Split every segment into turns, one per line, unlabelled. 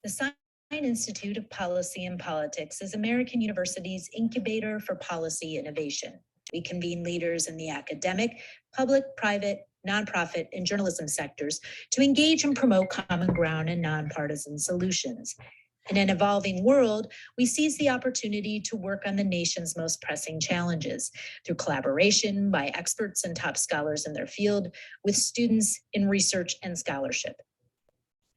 The Sine Institute of Policy and Politics is American University's incubator for policy innovation. We convene leaders in the academic, public, private, nonprofit, and journalism sectors to engage and promote common ground and nonpartisan solutions. In an evolving world, we seize the opportunity to work on the nation's most pressing challenges through collaboration by experts and top scholars in their field with students in research and scholarship.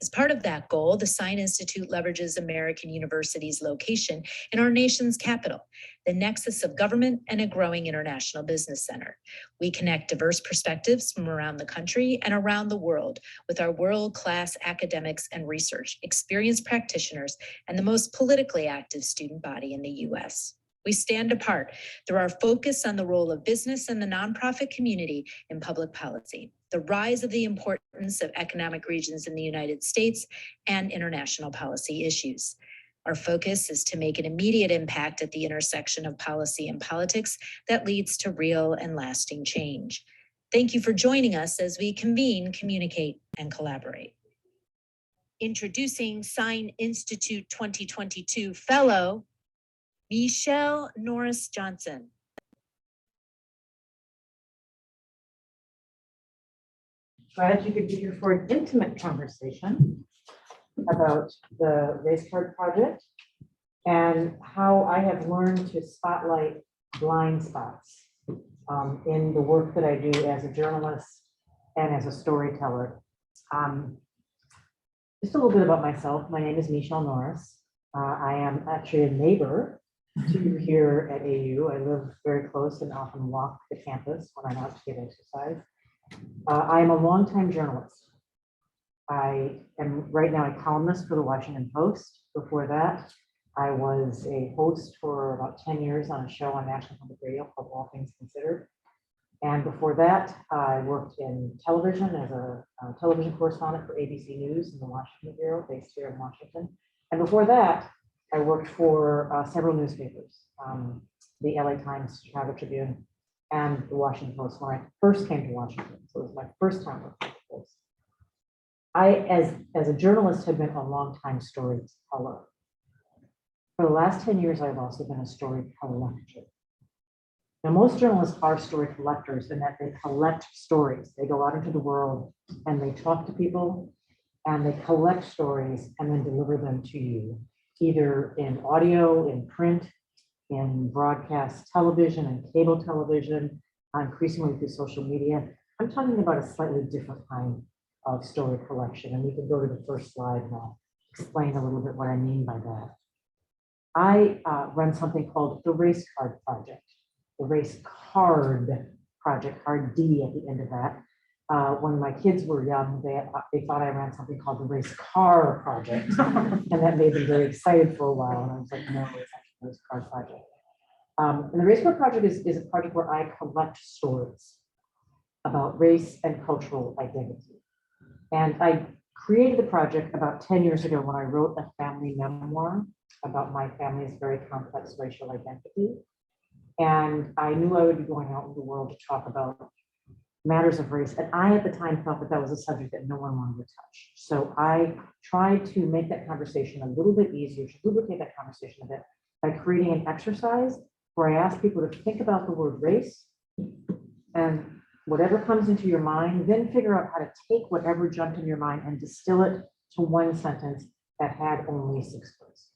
As part of that goal, the Sine Institute leverages American University's location in our nation's capital, the nexus of government and a growing international business center. We connect diverse perspectives from around the country and around the world with our world-class academics and research, experienced practitioners, and the most politically active student body in the U.S. We stand apart through our focus on the role of business and the nonprofit community in public policy, the rise of the importance of economic regions in the United States, and international policy issues. Our focus is to make an immediate impact at the intersection of policy and politics that leads to real and lasting change. Thank you for joining us as we convene, communicate, and collaborate. Introducing Sine Institute 2022 Fellow, Michele Norris Johnson.
Glad you could be here for an intimate conversation about the Race Card Project and how I have learned to spotlight blind spots in the work that I do as a journalist and as a storyteller. Just a little bit about myself. My name is Michele Norris. I am actually a neighbor to you here at AU. I live very close and often walk the campus when I'm out to get exercise. I am a longtime journalist. I am right now a columnist for the Washington Post. Before that, I was a host for about 10 years on a show on National Public Radio called All Things Considered. And before that, I worked in television as a television correspondent for ABC News in the Washington Bureau, based here in Washington. And before that, I worked for several newspapers, the LA Times, Chicago Tribune, and the Washington Post when I first came to Washington. So it was my first time working at the Post. I, as a journalist, have been a long-time storyteller. For the last 10 years, I've also been a story collector. Now, most journalists are story collectors in that they collect stories. They go out into the world and they talk to people and they collect stories and then deliver them to you, either in audio, in print, in broadcast television and cable television, increasingly through social media. I'm talking about a slightly different kind of story collection, and we can go to the first slide and I'll explain a little bit what I mean by that. I run something called the Race Card Project. The Race Card Project, hard D at the end of that. When my kids were young, they thought I ran something called the Race Car Project, and that made them very excited for a while. And I was like, no, it's actually the Race Car Project. And the Race Car Project is a project where I collect stories about race and cultural identity. And I created the project about 10 years ago when I wrote a family memoir about my family's very complex racial identity. And I knew I would be going out in the world to talk about matters of race. And I, at the time, felt that that was a subject that no one wanted to touch. So I tried to make that conversation a little bit easier, to lubricate that conversation a bit by creating an exercise where I ask people to think about the word race and whatever comes into your mind, then figure out how to take whatever jumped in your mind and distill it to one sentence that had only 6 words.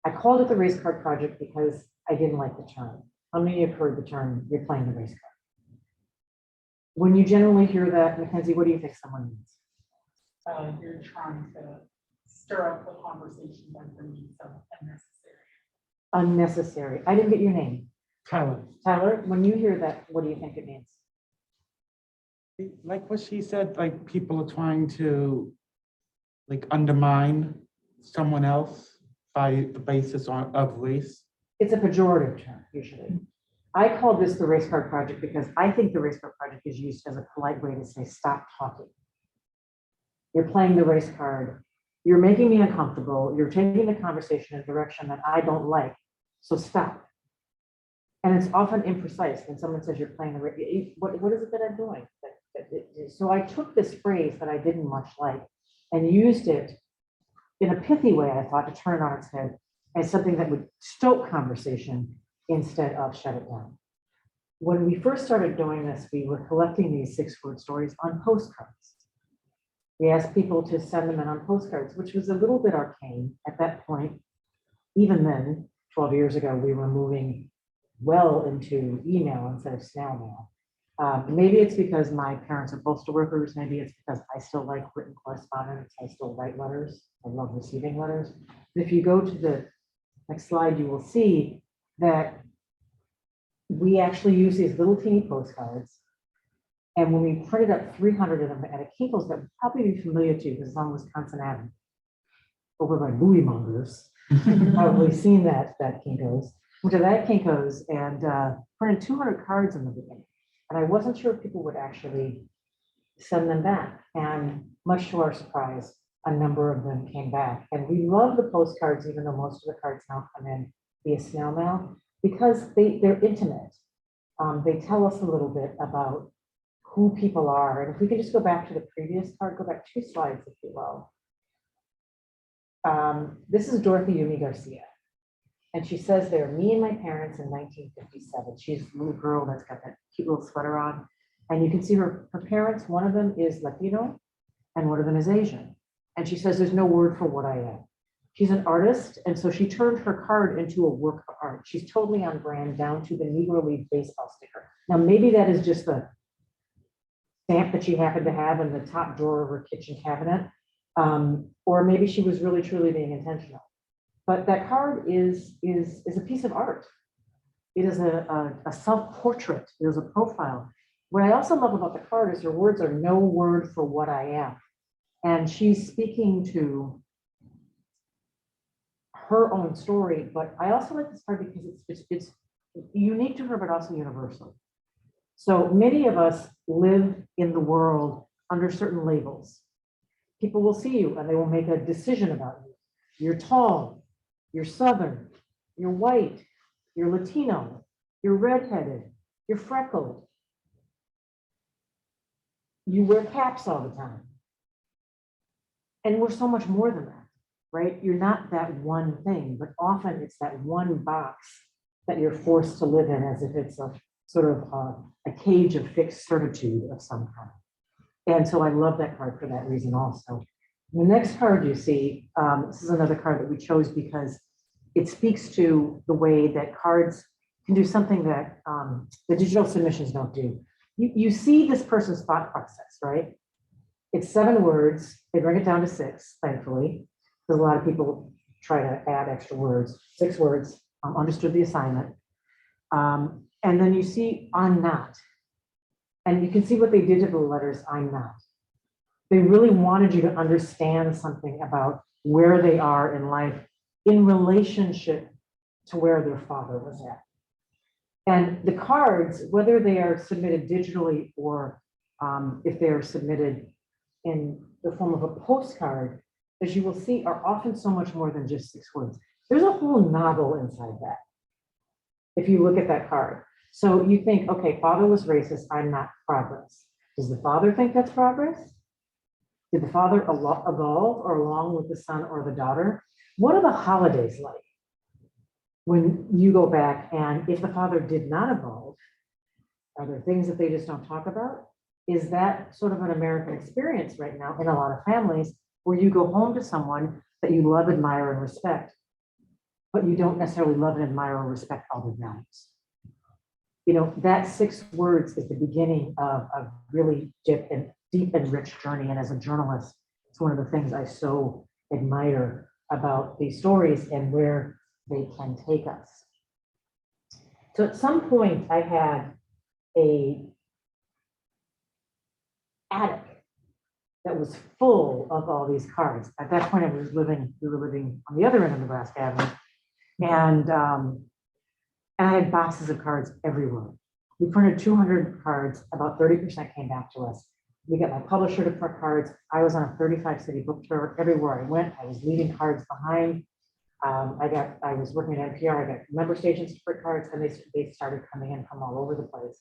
I called it the Race Card Project because I didn't like the term. How many of you have heard the term, you're playing the race card? When you generally hear that, Mackenzie, what do you think someone means?
You're trying to stir up the conversation by bringing something unnecessary.
Unnecessary. I didn't get your name.
Tyler.
Tyler, when you hear that, what do you think it means?
Like what she said, like people are trying to like undermine someone else by the basis of race.
It's a pejorative term, usually. I call this the Race Card Project because I think the Race Card Project is used as a polite way to say, stop talking. You're playing the race card. You're making me uncomfortable. You're taking the conversation in a direction that I don't like. So stop. And it's often imprecise when someone says you're playing the race. What is it that I'm doing? So I took this phrase that I didn't much like and used it in a pithy way, I thought, to turn it on its head as something that would stoke conversation instead of shut it down. When we first started doing this, we were collecting these 6-word stories on postcards. We asked people to send them in on postcards, which was a little bit arcane at that point. Even then, 12 years ago, we were moving well into email instead of snail mail. Maybe it's because my parents are postal workers. Maybe it's because I still like written correspondence. I still write letters. I love receiving letters. But if you go to the next slide, you will see that we actually use these little teeny postcards. And when we printed up 300 of them at a Kinko's that would probably be familiar to you because it's on Wisconsin Avenue, over by Louis Mongers, you've probably seen that Kinko's. Went to that Kinko's and printed 200 cards in the beginning. And I wasn't sure if people would actually send them back. And much to our surprise, a number of them came back. And we love the postcards, even though most of the cards now come in via snail mail, because they're intimate. They tell us a little bit about who people are. And if we could just go back to the previous card, go back 2 slides, if you will. This is Dorothy Yumi Garcia. And she says there, me and my parents in 1957. She's a little girl that's got that cute little sweater on. And you can see her parents, one of them is Latino and one of them is Asian. And she says, there's no word for what I am. She's an artist. And so she turned her card into a work of art. She's totally on brand down to the Negro League baseball sticker. Now, maybe that is just the stamp that she happened to have in the top drawer of her kitchen cabinet. Or maybe she was really, truly being intentional. But that card is a piece of art. It is a self-portrait. It is a profile. What I also love about the card is her words are no word for what I am. And she's speaking to her own story, but I also like this card because it's unique to her, but also universal. So many of us live in the world under certain labels. People will see you and they will make a decision about you. You're tall, you're Southern, you're white, you're Latino, you're redheaded, you're freckled. You wear caps all the time. And we're so much more than that, right? You're not that one thing, but often it's that one box that you're forced to live in as if it's a sort of a cage of fixed certitude of some kind. And so I love that card for that reason also. The next card you see, this is another card that we chose because it speaks to the way that cards can do something that the digital submissions don't do. You see this person's thought process, right? It's 7 words. They bring it down to 6, thankfully, because a lot of people try to add extra words. 6 words, understood the assignment. And then you see, I'm not. And you can see what they did to the letters, I'm not. They really wanted you to understand something about where they are in life in relationship to where their father was at. And the cards, whether they are submitted digitally or if they are submitted in the form of a postcard, as you will see, are often so much more than just 6 words. There's a whole novel inside that, if you look at that card. So you think, okay, father was racist, I'm not progress. Does the father think that's progress? Did the father evolve or along with the son or the daughter? What are the holidays like? When you go back and if the father did not evolve, are there things that they just don't talk about? Is that sort of an American experience right now in a lot of families where you go home to someone that you love, admire, and respect, but you don't necessarily love and admire or respect all their values? You know, that 6 words is the beginning of a really deep and rich journey. And as a journalist, it's one of the things I so admire about these stories and where they can take us. So at some point I had a attic that was full of all these cards. At that point we were living on the other end of Nebraska Avenue. And I had boxes of cards everywhere. We printed 200 cards, about 30% came back to us. We got my publisher to print cards. I was on a 35-city book tour. Everywhere I went, I was leaving cards behind. I was working at NPR. I got member stations to print cards, and they started coming in from all over the place.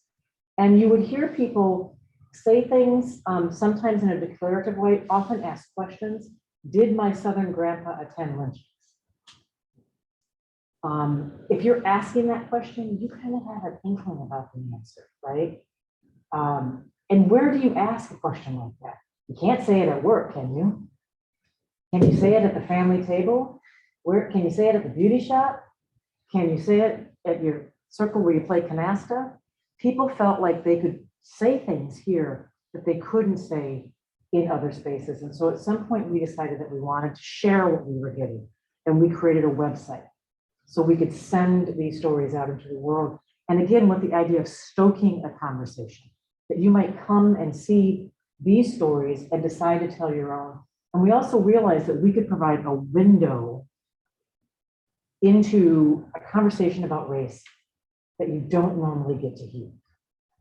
And you would hear people say things, sometimes in a declarative way, often ask questions, Did my Southern grandpa attend lynchings? If you're asking that question, you kind of have an inkling about the answer, right? And where do you ask a question like that? You can't say it at work, can you? Can you say it at the family table? Where can you say it at the beauty shop? Can you say it at your circle where you play canasta? People felt like they could say things here that they couldn't say in other spaces. And so at some point we decided that we wanted to share what we were getting. And we created a website so we could send these stories out into the world. And again, with the idea of stoking a conversation, that you might come and see these stories and decide to tell your own. And we also realized that we could provide a window into a conversation about race that you don't normally get to hear.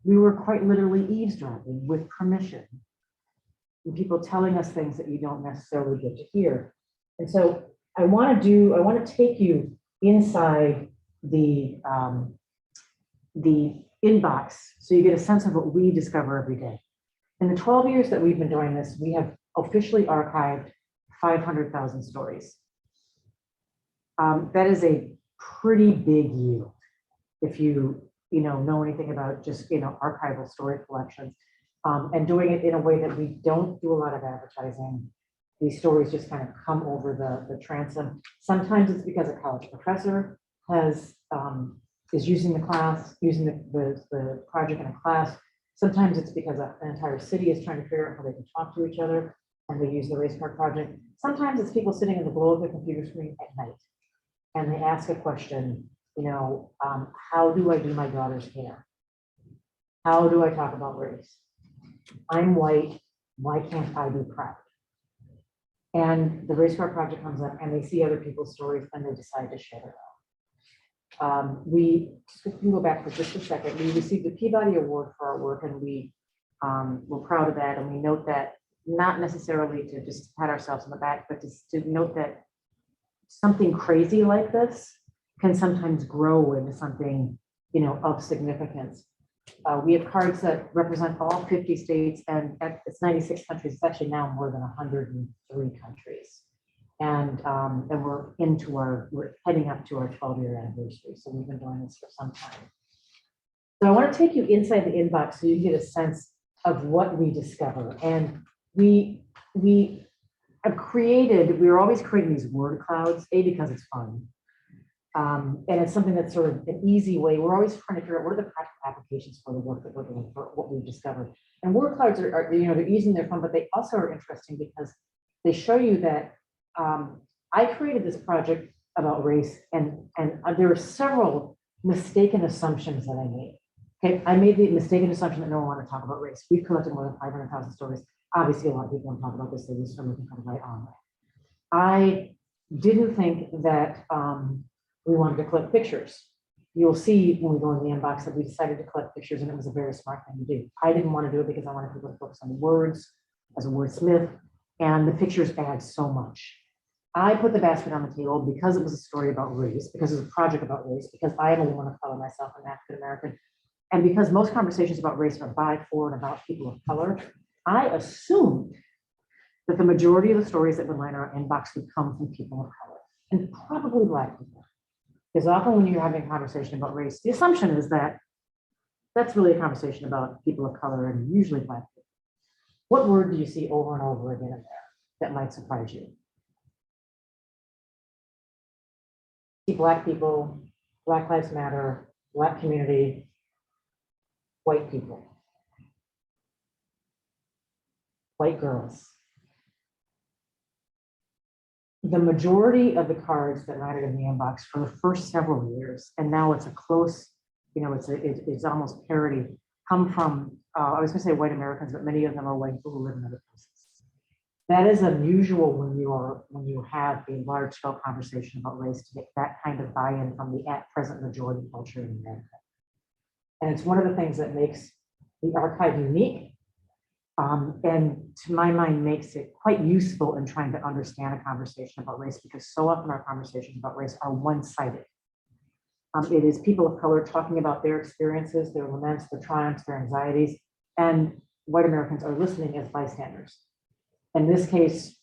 We were quite literally eavesdropping with permission, and people telling us things that you don't necessarily get to hear. And so I want to take you inside the inbox so you get a sense of what we discover every day. In the 12 years that we've been doing this, we have officially archived 500,000 stories. That is a pretty big yield if you know anything about just archival story collections, and doing it in a way that we don't do a lot of advertising. These stories just kind of come over the transom. Sometimes it's because a college professor is using the project in a class. Sometimes it's because an entire city is trying to figure out how they can talk to each other, and they use the Race Card Project. Sometimes it's people sitting in the glow of their computer screen at night, and they ask a question, how do I do my daughter's hair? How do I talk about race? I'm white, why can't I be proud? And the Race Card Project comes up and they see other people's stories and they decide to share it out. We can go back for just a second. We received the Peabody Award for our work, and we're proud of that. And we note that, not necessarily to just pat ourselves on the back, but to note that something crazy like this can sometimes grow into something, of significance. We have cards that represent all 50 states, and it's 96 countries. It's actually now more than 103 countries. And we're heading up to our 12-year anniversary. So we've been doing this for some time. So I want to take you inside the inbox so you get a sense of what we discover. And we were always creating these word clouds, because it's fun. And it's something that's sort of an easy way. We're always trying to figure out what are the practical applications for the work that we're doing, for what we've discovered. And word clouds are they're easy and they're fun, but they also are interesting because they show you that I created this project about race, and there are several mistaken assumptions that I made. Okay, I made the mistaken assumption that no one wanted to talk about race. We've collected more than 500,000 stories. Obviously, a lot of people want to talk about this. They use so many kind of right on. I didn't think that we wanted to collect pictures. You'll see when we go in the inbox that we decided to collect pictures, and it was a very smart thing to do. I didn't want to do it because I wanted people to focus on the words as a wordsmith, and the pictures add so much. I put the basket on the table because it was a story about race, because it was a project about race, because I am a woman of color myself, an African American, and because most conversations about race are by, for, and about people of color. I assumed that the majority of the stories that would line our inbox would come from people of color, and probably Black people. Because often when you're having a conversation about race, the assumption is that that's really a conversation about people of color, and usually Black people. What word do you see over and over again in there that might surprise you? See Black people, Black Lives Matter, Black community, white people, white girls. The majority of the cards that landed in the inbox for the first several years, and now it's a close, it's almost parity, come from, I was gonna say white Americans, but many of them are white people who live in other places. That is unusual when you have a large scale conversation about race to get that kind of buy-in from the at present majority culture in America. And it's one of the things that makes the archive unique, and to my mind makes it quite useful in trying to understand a conversation about race, because so often our conversations about race are one-sided. It is people of color talking about their experiences, their laments, their triumphs, their anxieties, and white Americans are listening as bystanders. In this case,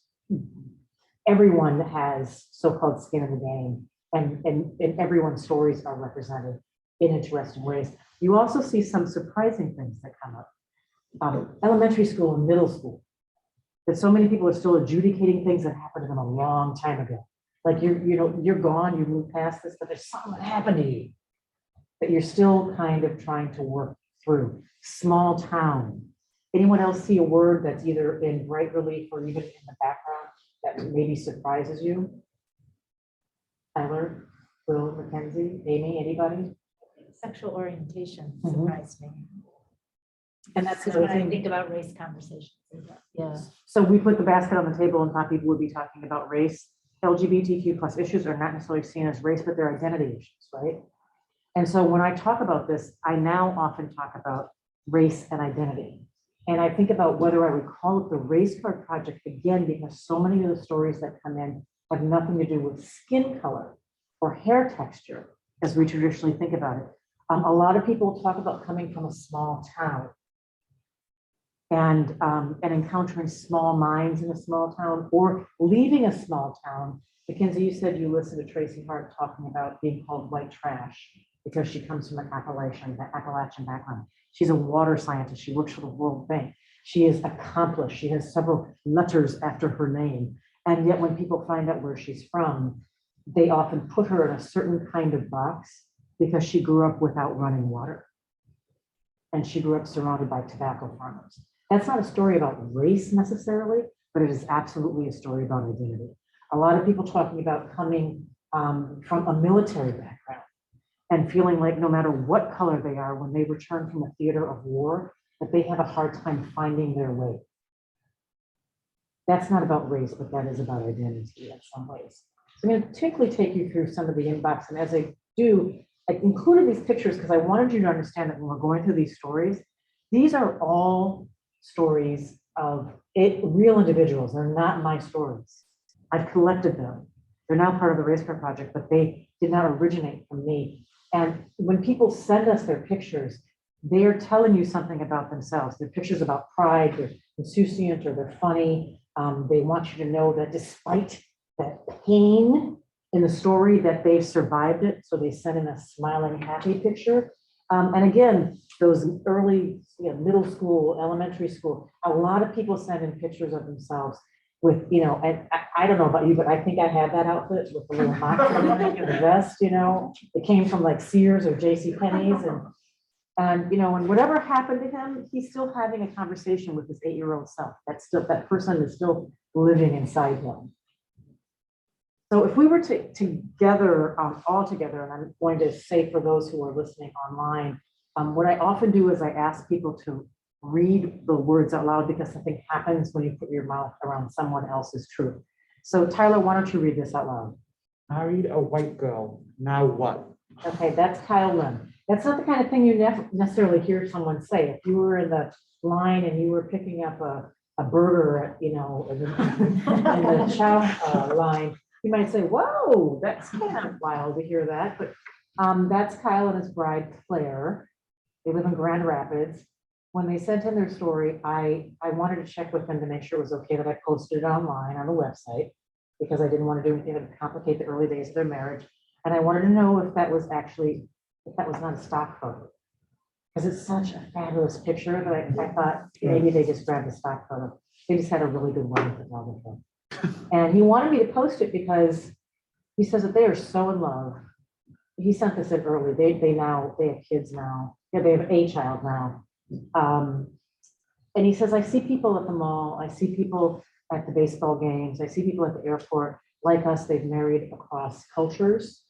everyone has so-called skin in the game, and everyone's stories are represented in interesting ways. You also see some surprising things that come up. Elementary school and middle school, that so many people are still adjudicating things that happened to them a long time ago. Like you're gone, you moved past this, but there's something that happened to you that you're still kind of trying to work through. Small town. Anyone else see a word that's either in bright relief or even in the background that maybe surprises you? Tyler, Will, Mackenzie, Amy, anybody?
Sexual orientation
Mhm.
surprised me.
And that's
Because
another
when I
thing.
think about race conversations. Yeah.
So we put the basket on the table and thought people would be talking about race. LGBTQ plus issues are not necessarily seen as race, but they're identity issues, right? And so when I talk about this, I now often talk about race and identity. And I think about whether I would call it the Race Card Project again, because so many of the stories that come in have nothing to do with skin color or hair texture, as we traditionally think about it. A lot of people talk about coming from a small town and encountering small minds in a small town or leaving a small town. Mackenzie, you said you listened to Tracy Hart talking about being called white trash because she comes from an Appalachian background. She's a water scientist. She works for the World Bank. She is accomplished. She has several letters after her name. And yet when people find out where she's from, they often put her in a certain kind of box because she grew up without running water. And she grew up surrounded by tobacco farmers. That's not a story about race necessarily, but it is absolutely a story about identity. A lot of people talking about coming from a military background and feeling like no matter what color they are, when they return from a theater of war, that they have a hard time finding their way. That's not about race, but that is about identity in some ways. So I'm going to quickly take you through some of the inbox, and as I do, I included these pictures because I wanted you to understand that when we're going through these stories, these are all stories of real individuals. They're not my stories. I've collected them. They're now part of the Race Card Project, but they did not originate from me. And when people send us their pictures, they're telling you something about themselves. They're pictures about pride, they're insouciant, or they're funny. They want you to know that despite that pain in the story, that they've survived it. So they send in a smiling, happy picture. And again, those early, middle school, elementary school, a lot of people send in pictures of themselves with, and I don't know about you, but I think I had that outfit with the little box and the vest, it came from like Sears or JCPenney's, and and whatever happened to him, he's still having a conversation with his 8-year-old self. That person is still living inside him. So if we were together, all together, and I'm going to say for those who are listening online, what I often do is I ask people to read the words out loud because something happens when you put your mouth around someone else's truth. So Tyler, why don't you read this out loud?
Married a white girl, now what?
Okay, that's Kyle Lim. That's not the kind of thing you necessarily hear someone say. If you were in the line and you were picking up a burger, in the chow line, you might say, whoa, that's kind of wild to hear that. But that's Kyle and his bride, Claire. They live in Grand Rapids. When they sent in their story, I wanted to check with them to make sure it was okay that I posted it online on the website because I didn't want to do anything that would complicate the early days of their marriage. And I wanted to know if that was not a stock photo. Because it's such a fabulous picture that I thought maybe they just grabbed a stock photo. They just had a really good wedding photographer. And he wanted me to post it because he says that they are so in love. He sent this in early. They have kids now. Yeah, they have a child now. And he says, I see people at the mall. I see people at the baseball games. I see people at the airport. Like us, they've married across cultures,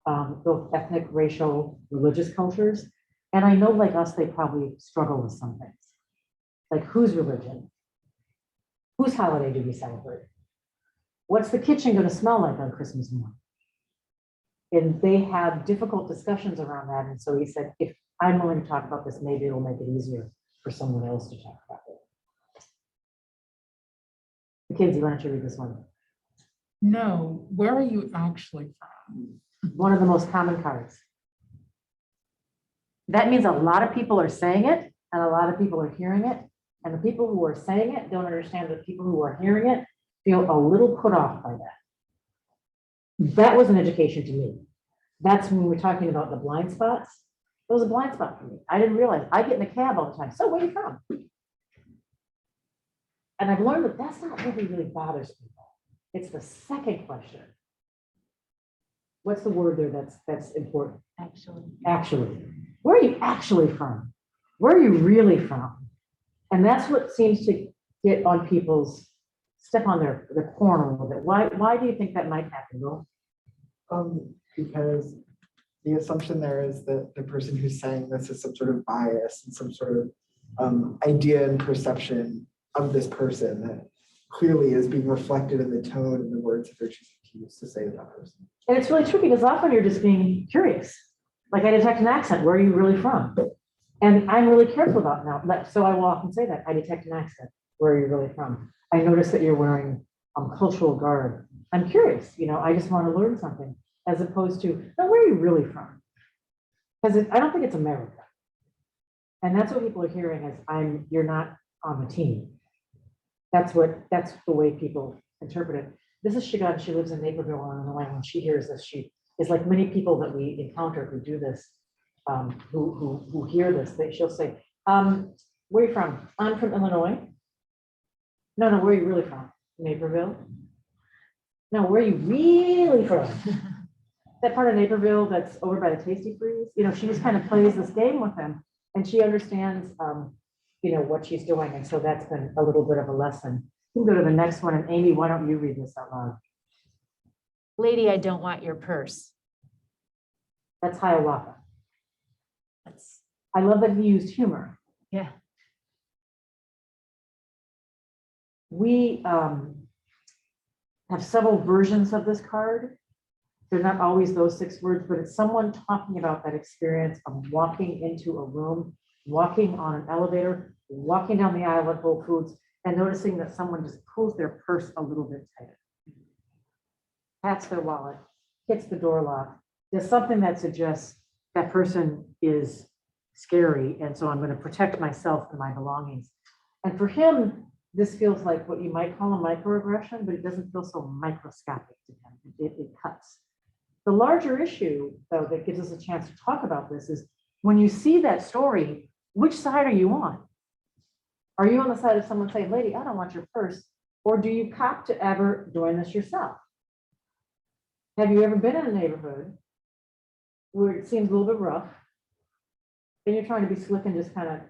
both ethnic, racial, religious cultures. And I know like us, they probably struggle with some things. Like whose religion? Whose holiday do we celebrate? What's the kitchen going to smell like on Christmas morning? And they have difficult discussions around that. And so he said, if I'm willing to talk about this, maybe it'll make it easier for someone else to talk about it. Mackenzie, why don't you read this one?
No, where are you actually from?
One of the most common cards. That means a lot of people are saying it and a lot of people are hearing it. And the people who are saying it don't understand the people who are hearing it. feel a little put off by that. That was an education to me. That's when we're talking about the blind spots. It was a blind spot for me. I didn't realize. I get in a cab all the time. So where are you from? And I've learned that that's not really bothers people. It's the second question. What's the word there that's important?
Actually.
Actually. Where are you actually from? Where are you really from? And that's what seems to get on people's, step on their corn a little bit. Why do you think that might happen, Will?
Because the assumption there is that the person who's saying this is some sort of bias and some sort of idea and perception of this person that clearly is being reflected in the tone and the words that they're choosing to use to say to that person.
And it's really tricky because often you're just being curious. Like I detect an accent. Where are you really from? And I'm really careful about now. So I will often say that I detect an accent. Where are you really from? I notice that you're wearing cultural garb. I'm curious. I just want to learn something, as opposed to, now, where are you really from? Because I don't think it's America. And that's what people are hearing is you're not on the team. That's the way people interpret it. This is Shigan. She lives in Naperville, Illinois. When she hears this, she is like many people that we encounter who do this, who hear this. She'll say, "Where are you from?" "I'm from Illinois." No, where are you really from? Naperville. No, where are you really from? That part of Naperville that's over by the Tasty Freeze. She just kind of plays this game with them, and she understands, what she's doing. And so that's been a little bit of a lesson. We can go to the next one. And Amy, why don't you read this out loud?
Lady, I don't want your purse.
That's Hiawatha.
That's,
I love that he used humor.
yeah.
We have several versions of this card. They're not always those 6 words, but it's someone talking about that experience of walking into a room, walking on an elevator, walking down the aisle at Whole Foods, and noticing that someone just pulls their purse a little bit tighter, pats their wallet, hits the door lock, does something that suggests that person is scary, and so I'm going to protect myself and my belongings. And for him, this feels like what you might call a microaggression, but it doesn't feel so microscopic to him. It cuts. The larger issue, though, that gives us a chance to talk about this is when you see that story, which side are you on? Are you on the side of someone saying, "Lady, I don't want your purse," or do you cop to ever doing this yourself? Have you ever been in a neighborhood where it seems a little bit rough and you're trying to be slick and just kind of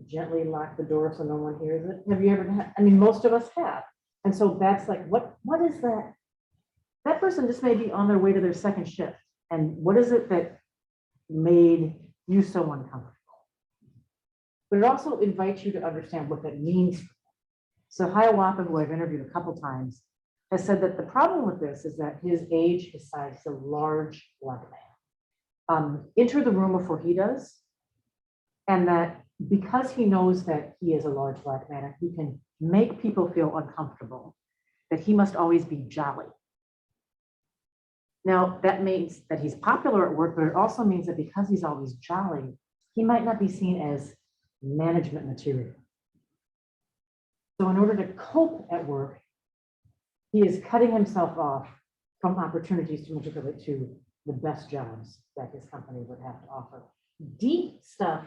gently lock the door so no one hears it? Have you ever had? I mean, most of us have. And so that's like, what is that? That person just may be on their way to their second shift. And what is it that made you so uncomfortable? But it also invites you to understand what that means. So Hiawatha, who I've interviewed a couple times, has said that the problem with this is that his age, his size, is a large black man. Enter the room before he does. And that because he knows that he is a large black man and he can make people feel uncomfortable, that he must always be jolly. Now, that means that he's popular at work, but it also means that because he's always jolly, he might not be seen as management material. So in order to cope at work, he is cutting himself off from opportunities to matriculate to the best jobs that his company would have to offer. Deep stuff,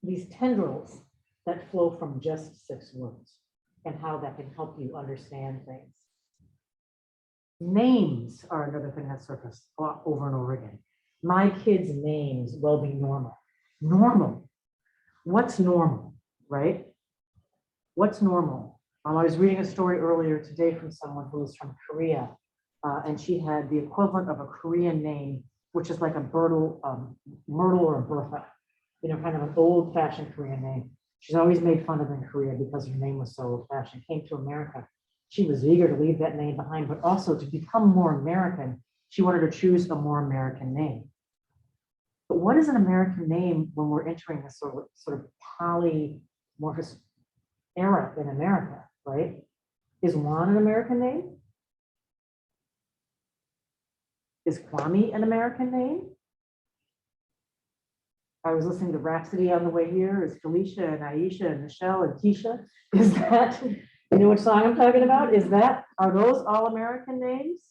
these tendrils that flow from just 6 words and how that can help you understand things. Names are another thing that surfaces over and over again. My kids' names will be normal. Normal. What's normal, right? What's normal? I was reading a story earlier today from someone who was from Korea, and she had the equivalent of a Korean name, which is like a Myrtle or a Bertha, kind of an old-fashioned Korean name. She's always made fun of in Korea because her name was so old-fashioned. Came to America. She was eager to leave that name behind, but also to become more American. She wanted to choose a more American name. But what is an American name when we're entering this sort of polymorphous era in America, right? Is Juan an American name? Is Kwame an American name? I was listening to Rhapsody on the way here. Is Felicia and Aisha and Michelle and Keisha? Is that You know what song I'm talking about? Are those all American names?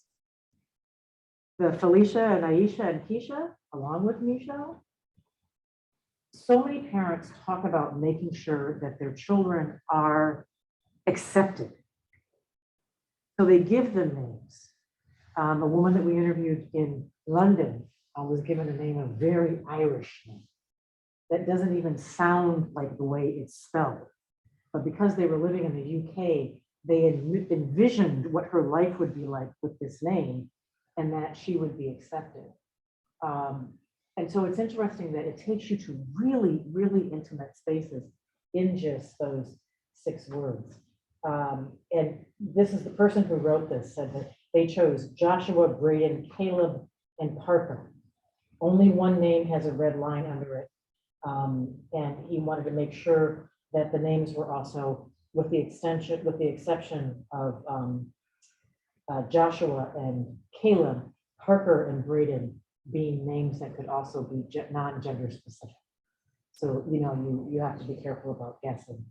The Felicia and Aisha and Keisha, along with Michelle? So many parents talk about making sure that their children are accepted. So they give them names. A woman that we interviewed in London was given a name, a very Irish name, that doesn't even sound like the way it's spelled. But because they were living in the UK, they had envisioned what her life would be like with this name and that she would be accepted. And so it's interesting that it takes you to really, really intimate spaces in just those 6 words. And this is the person who wrote this, said that they chose Joshua, Braden, Caleb, and Parker. Only one name has a red line under it. And he wanted to make sure that the names were also, with the exception of Joshua and Caleb, Parker and Braden being names that could also be non-gender specific. So, you know, you have to be careful about guessing.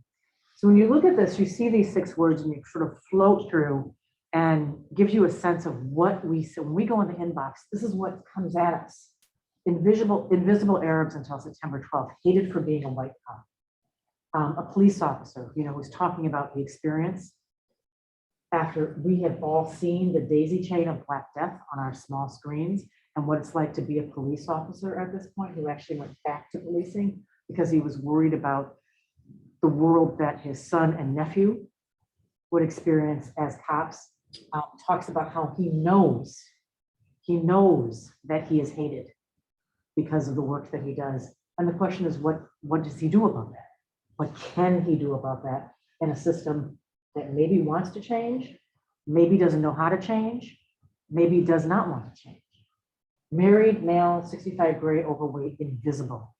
So when you look at this, you see these 6 words and you sort of float through and gives you a sense of what we see. When we go in the inbox, this is what comes at us. Invisible Arabs until September 12th, hated for being a white cop. A police officer, you know, who's talking about the experience after we have all seen the daisy chain of Black Death on our small screens and what it's like to be a police officer at this point, who actually went back to policing because he was worried about the world that his son and nephew would experience as cops. Talks about how he knows that he is hated because of the work that he does. And the question is, what does he do about that? What can he do about that in a system that maybe wants to change, maybe doesn't know how to change, maybe does not want to change? Married, male, 65, gray, overweight, invisible.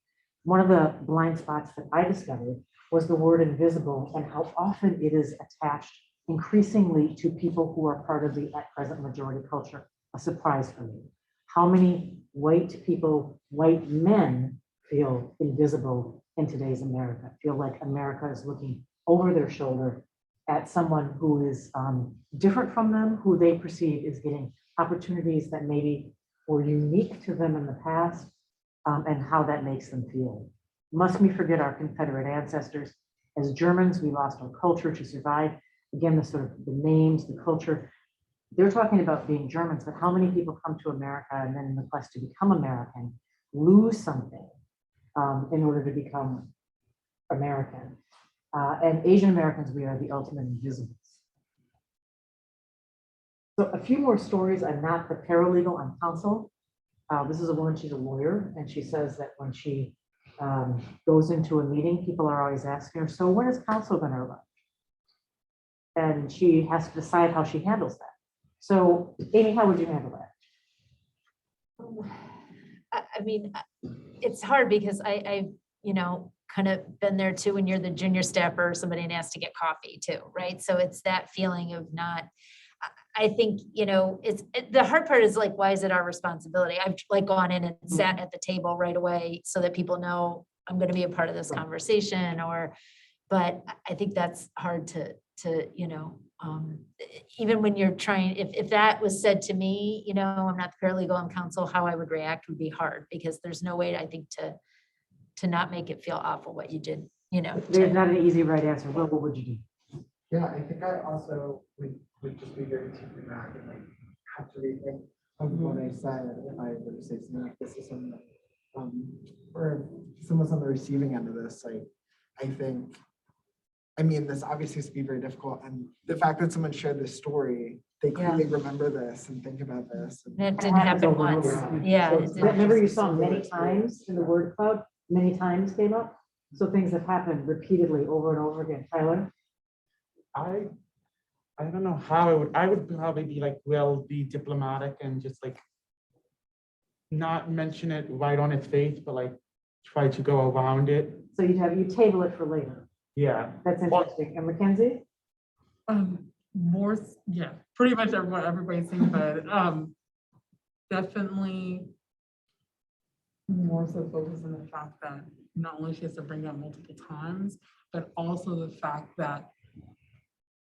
One of the blind spots that I discovered was the word invisible and how often it is attached increasingly to people who are part of the at present majority culture. A surprise for me. How many white people, white men, feel invisible in today's America, feel like America is looking over their shoulder at someone who is different from them, who they perceive is getting opportunities that maybe were unique to them in the past, and how that makes them feel. Must we forget our Confederate ancestors? As Germans, we lost our culture to survive. Again, the sort of the names, the culture. They're talking about being Germans, but how many people come to America and then in the quest to become American, lose something in order to become American? And Asian Americans, we are the ultimate invisibles. So a few more stories. I'm not the paralegal, I'm counsel. This is a woman, she's a lawyer, and she says that when she goes into a meeting, people are always asking her, so when is counsel going to arrive? And she has to decide how she handles that. So Amy, how would you handle that?
I mean, it's hard because I you know, kind of been there too when you're the junior staffer or somebody and asked to get coffee too, right? So it's that feeling of not, I think, you know, the hard part is like, why is it our responsibility? I've like gone in and sat at the table right away so that people know I'm going to be a part of this conversation, but I think that's hard to, you know, even when you're trying, if that was said to me, you know, I'm not the paralegal, I'm counsel, how I would react would be hard because there's no way, I think, to not make it feel awful what you did, you know.
There's not an easy right answer. Will, what would you do?
Yeah, I think I also would just be very taken back and like have to rethink of what I said if I were to say something like this is something that, or if someone's on the receiving end of this, like I think, I mean, this obviously has to be very difficult, and the fact that someone shared this story, they clearly remember this and think about this. And
That didn't happen once. Yeah.
So
it didn't.
remember you saw many times in the word cloud, many times came up. So things have happened repeatedly over and over again. Tyler?
I don't know how I would probably be like, well, be diplomatic and just like not mention it right on its face, but like try to go around it.
So you table it for later.
Yeah.
That's interesting. And Mackenzie?
Yeah, pretty much what everybody's saying, but definitely more so focused on the fact that not only she has to bring that multiple times, but also the fact that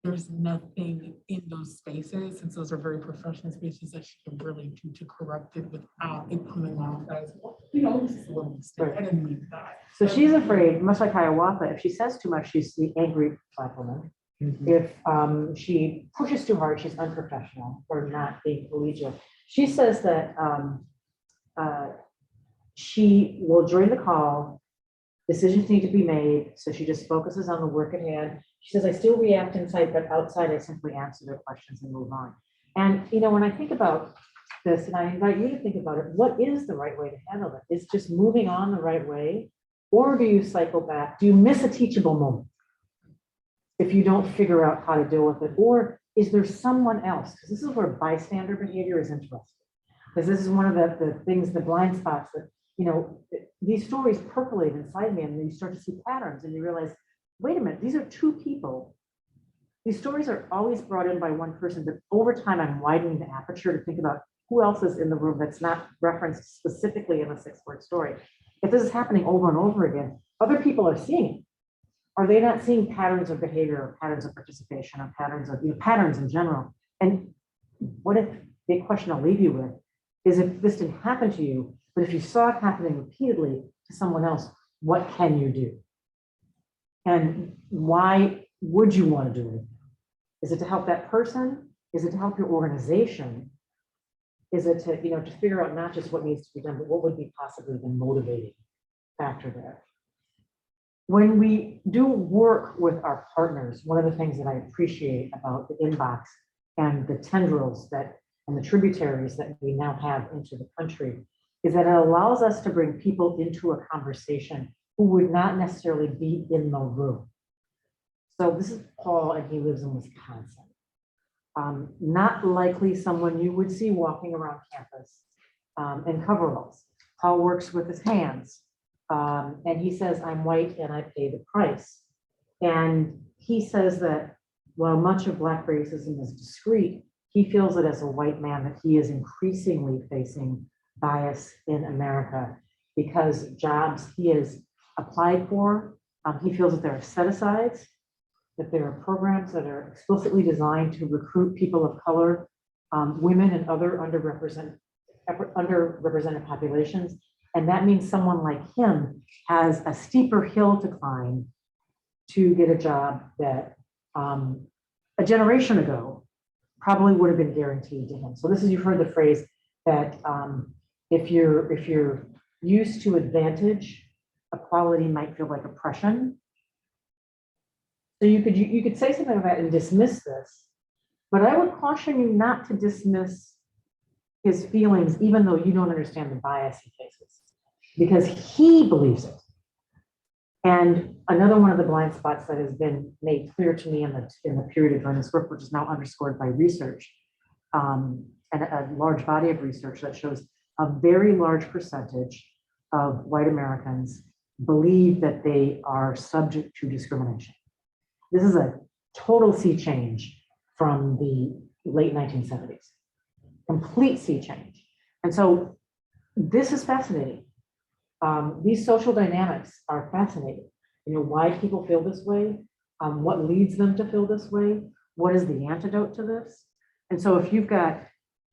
there's nothing in those spaces, since those are very professional spaces, that she can really do to correct it without it coming off as, well, this is a little mistake. I didn't mean that.
So she's afraid, much like Hiawatha, if she says too much, she's the angry Black woman. If she pushes too hard, she's unprofessional or not being collegial. She says that she will join the call, decisions need to be made, so she just focuses on the work at hand. She says, I still react inside, but outside I simply answer their questions and move on. And when I think about this, and I invite you to think about it, what is the right way to handle it? Is just moving on the right way? Or do you cycle back? Do you miss a teachable moment if you don't figure out how to deal with it? Or is there someone else? Because this is where bystander behavior is interesting. Because this is one of the things, the blind spots that, these stories percolate inside me, and then you start to see patterns and you realize, wait a minute, these are two people. These stories are always brought in by one person, but over time I'm widening the aperture to think about who else is in the room that's not referenced specifically in a 6-word story. If this is happening over and over again, other people are seeing it. Are they not seeing patterns of behavior, or patterns of participation, or patterns of patterns in general? And what if the question I'll leave you with is, if this didn't happen to you, but if you saw it happening repeatedly to someone else, what can you do? And why would you want to do it? Is it to help that person? Is it to help your organization? Is it to, to figure out not just what needs to be done, but what would be possibly the motivating factor there? When we do work with our partners, one of the things that I appreciate about the inbox and the tendrils and the tributaries that we now have into the country is that it allows us to bring people into a conversation who would not necessarily be in the room. So this is Paul, and he lives in Wisconsin. Not likely someone you would see walking around campus in coveralls. Paul works with his hands, and he says, I'm white and I pay the price. And he says that while much of Black racism is discrete, he feels that as a white man that he is increasingly facing bias in America, because jobs he has applied for, he feels that there are set-asides, that there are programs that are explicitly designed to recruit people of color, women and other underrepresented populations. And that means someone like him has a steeper hill to climb to get a job that a generation ago probably would have been guaranteed to him. So this is, you've heard the phrase that if you're used to advantage, equality might feel like oppression. So you could say something like that and dismiss this, but I would caution you not to dismiss his feelings, even though you don't understand the bias he faces, because he believes it. And another one of the blind spots that has been made clear to me in the period of doing this work, which is now underscored by research, and a large body of research that shows a very large percentage of white Americans believe that they are subject to discrimination. This is a total sea change from the late 1970s, complete sea change. And so this is fascinating. These social dynamics are fascinating. Why people feel this way, what leads them to feel this way, what is the antidote to this? And so if you've got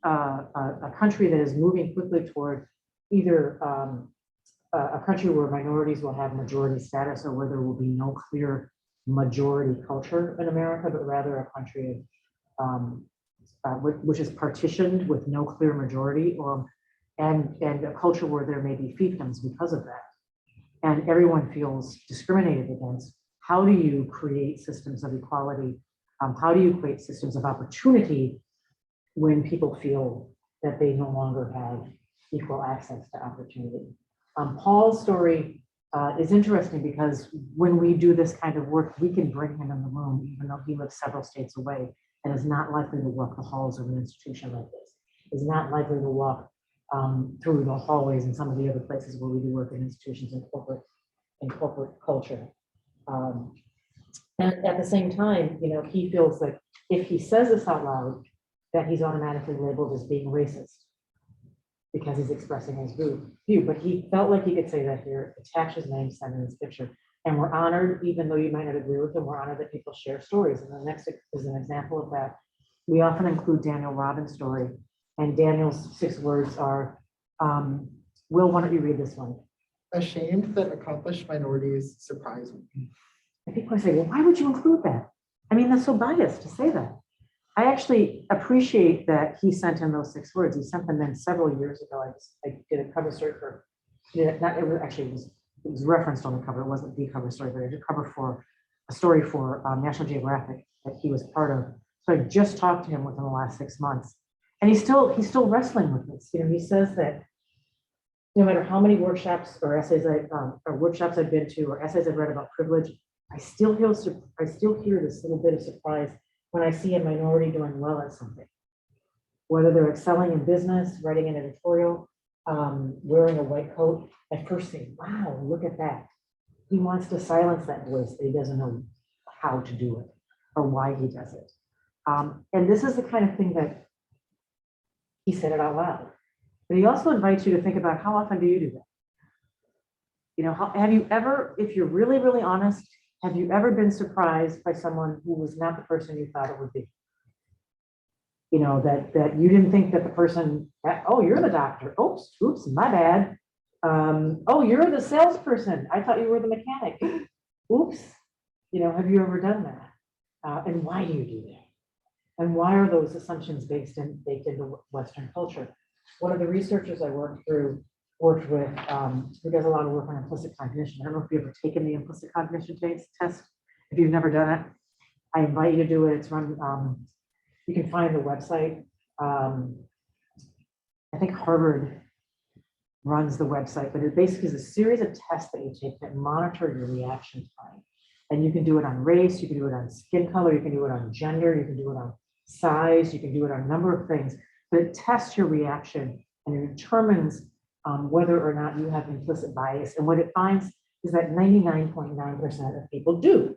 a country that is moving quickly toward either a country where minorities will have majority status, or where there will be no clear majority culture in America, but rather a country which is partitioned with no clear majority, and a culture where there may be fiefdoms because of that, and everyone feels discriminated against. How do you create systems of equality? How do you create systems of opportunity when people feel that they no longer have equal access to opportunity? Paul's story is interesting because when we do this kind of work, we can bring him in the room, even though he lives several states away and is not likely to walk the halls of an institution like this, is not likely to walk through the hallways and some of the other places where we do work in institutions and corporate culture. And at the same time, he feels like if he says this out loud, that he's automatically labeled as being racist because he's expressing his view. But he felt like he could say that here, attach his name, send in his picture, And we're honored, even though you might not agree with them, we're honored that people share stories. And the next is an example of that. We often include Daniel Robbins' story, and Daniel's 6 words are, Will, why don't you read this one?
Ashamed that accomplished minorities surprise me.
And people say, well, why would you include that? I mean, that's so biased to say that. I actually appreciate that he sent in those 6 words. He sent them in several years ago. I did a cover story for, it was referenced on the cover. It wasn't the cover story, but I did cover for a story for National Geographic that he was part of. So I just talked to him within the last 6 months. And he's still wrestling with this. You know, he says that no matter how many workshops or essays or workshops I've been to or essays I've read about privilege, I still hear this little bit of surprise when I see a minority doing well at something. Whether they're excelling in business, writing an editorial, wearing a white coat, I first say, wow, look at that. He wants to silence that voice, but he doesn't know how to do it or why he does it. And this is the kind of thing that he said it out loud. But he also invites you to think about how often do you do that? You know, have you ever, if you're really, really honest, have you ever been surprised by someone who was not the person you thought it would be? You know, that you didn't think that the person, oh, you're the doctor. Oops, my bad. Oh, you're the salesperson. I thought you were the mechanic. Oops. You know, have you ever done that? And why do you do that? And why are those assumptions baked into Western culture? One of the researchers I worked with, who does a lot of work on implicit cognition. I don't know if you've ever taken the implicit cognition test. If you've never done it, I invite you to do it. It's run, you can find the website. I think Harvard runs the website, but it basically is a series of tests that you take that monitor your reaction time. And you can do it on race, you can do it on skin color, you can do it on gender, you can do it on size, you can do it on a number of things, but it tests your reaction and it determines whether or not you have implicit bias. And what it finds is that 99.9% of people do,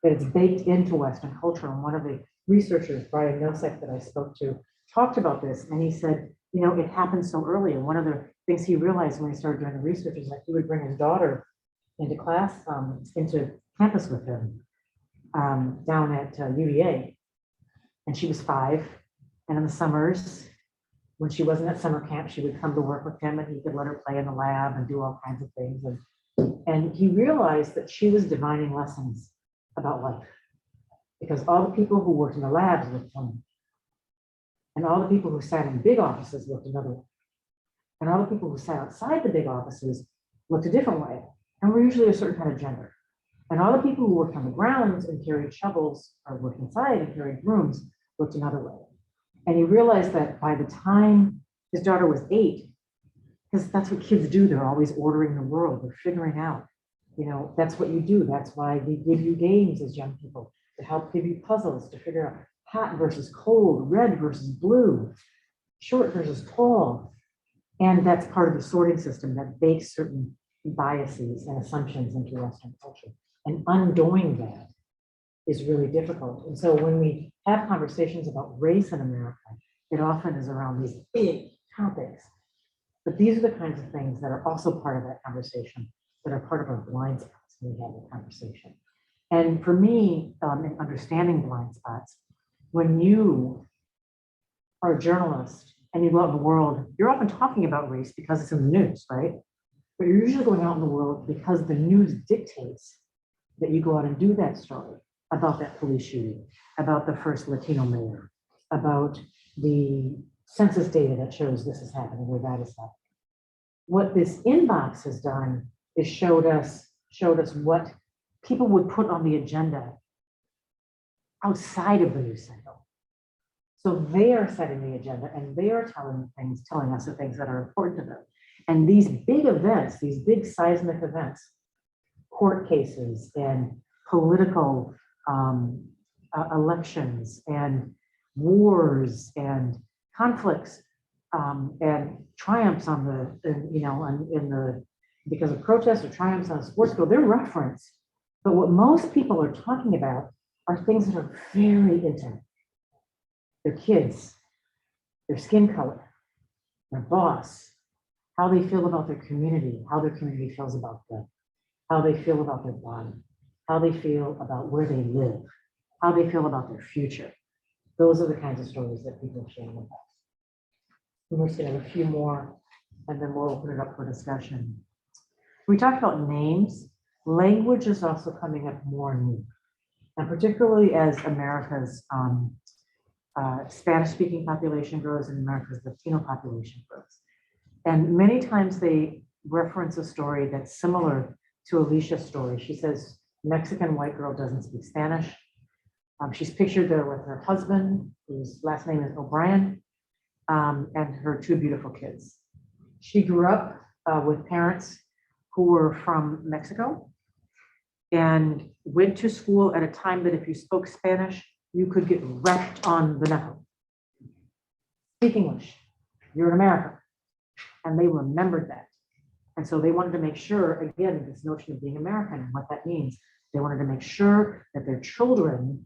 that it's baked into Western culture. And one of the researchers, Brian Nosek, that I spoke to, talked about this, and he said, you know, it happens so early. And one of the things he realized when he started doing the research is that he would bring his daughter into class, into campus with him down at UVA. And she was 5. And in the summers, when she wasn't at summer camp, she would come to work with him and he could let her play in the lab and do all kinds of things. And he realized that she was divining lessons about life because all the people who worked in the labs looked one way. And all the people who sat in big offices looked another way. And all the people who sat outside the big offices looked a different way. And were usually a certain kind of gender. And all the people who worked on the grounds and carried shovels or worked inside and carried brooms looked another way. And he realized that by the time his daughter was 8, because that's what kids do, they're always ordering the world, they're figuring out, you know, that's what you do. That's why we give you games as young people to help give you puzzles to figure out hot versus cold, red versus blue, short versus tall. And that's part of the sorting system that bakes certain biases and assumptions into Western culture. And undoing that is really difficult. And so when we have conversations about race in America, it often is around these big topics. But these are the kinds of things that are also part of that conversation, that are part of our blind spots when we have the conversation. And for me, in understanding blind spots, when you are a journalist and you go out in the world, you're often talking about race because it's in the news, right? But you're usually going out in the world because the news dictates that you go out and do that story about that police shooting, about the first Latino mayor, about the census data that shows this is happening or that is happening. What this inbox has done is showed us what people would put on the agenda outside of the news cycle. So they are setting the agenda and they are telling us the things that are important to them. And these big events, these big seismic events, court cases and political elections and wars and conflicts and triumphs on the because of protests or triumphs on a sports field, they're referenced. But what most people are talking about are things that are very intimate. Their kids, their skin color, their boss, how they feel about their community, how their community feels about them. how they feel about their body, how they feel about where they live, how they feel about their future. Those are the kinds of stories that people share with us. We're just gonna have a few more, and then we'll open it up for discussion. We talked about names. Language is also coming up more and more, and particularly as America's Spanish-speaking population grows and America's Latino population grows. And many times they reference a story that's similar to Alicia's story. She says, Mexican white girl doesn't speak Spanish. She's pictured there with her husband, whose last name is O'Brien, and her 2 beautiful kids. She grew up with parents who were from Mexico and went to school at a time that if you spoke Spanish, you could get wrecked on the knuckle. Speak English, you're an American. And they remembered that. And so they wanted to make sure, again, this notion of being American and what that means, they wanted to make sure that their children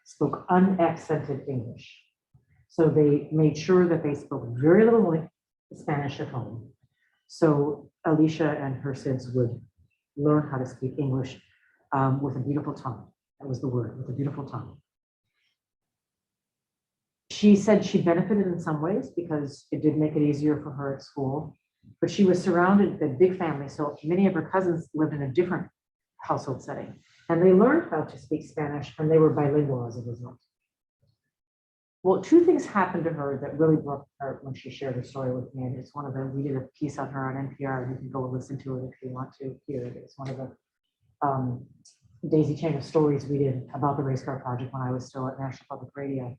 spoke unaccented English. So they made sure that they spoke very little Spanish at home. So Alicia and her kids would learn how to speak English with a beautiful tongue. That was the word, with a beautiful tongue. She said she benefited in some ways because it did make it easier for her at school, but she was surrounded by a big family. So many of her cousins lived in a different household setting, and they learned how to speak Spanish, and they were bilingual as a result. Well, 2 things happened to her that really broke her heart when she shared her story with me. And it's one of the, we did a piece on her on NPR, and you can go listen to it if you want to hear it. It's one of the daisy chain of stories we did about the Race Car Project when I was still at National Public Radio.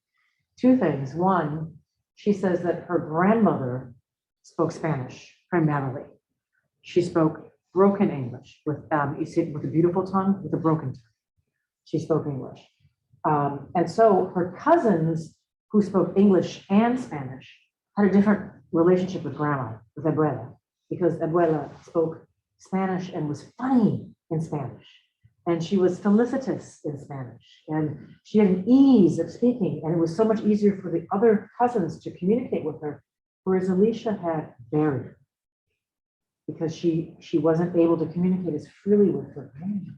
2 things. One, she says that her grandmother spoke Spanish primarily. She spoke broken English with, you see, with a beautiful tongue, with a broken tongue. She spoke English. And so her cousins who spoke English and Spanish had a different relationship with grandma, with abuela, because abuela spoke Spanish and was funny in Spanish. And she was felicitous in Spanish. And she had an ease of speaking, and it was so much easier for the other cousins to communicate with her, whereas Alicia had barrier because she wasn't able to communicate as freely with her grandmother.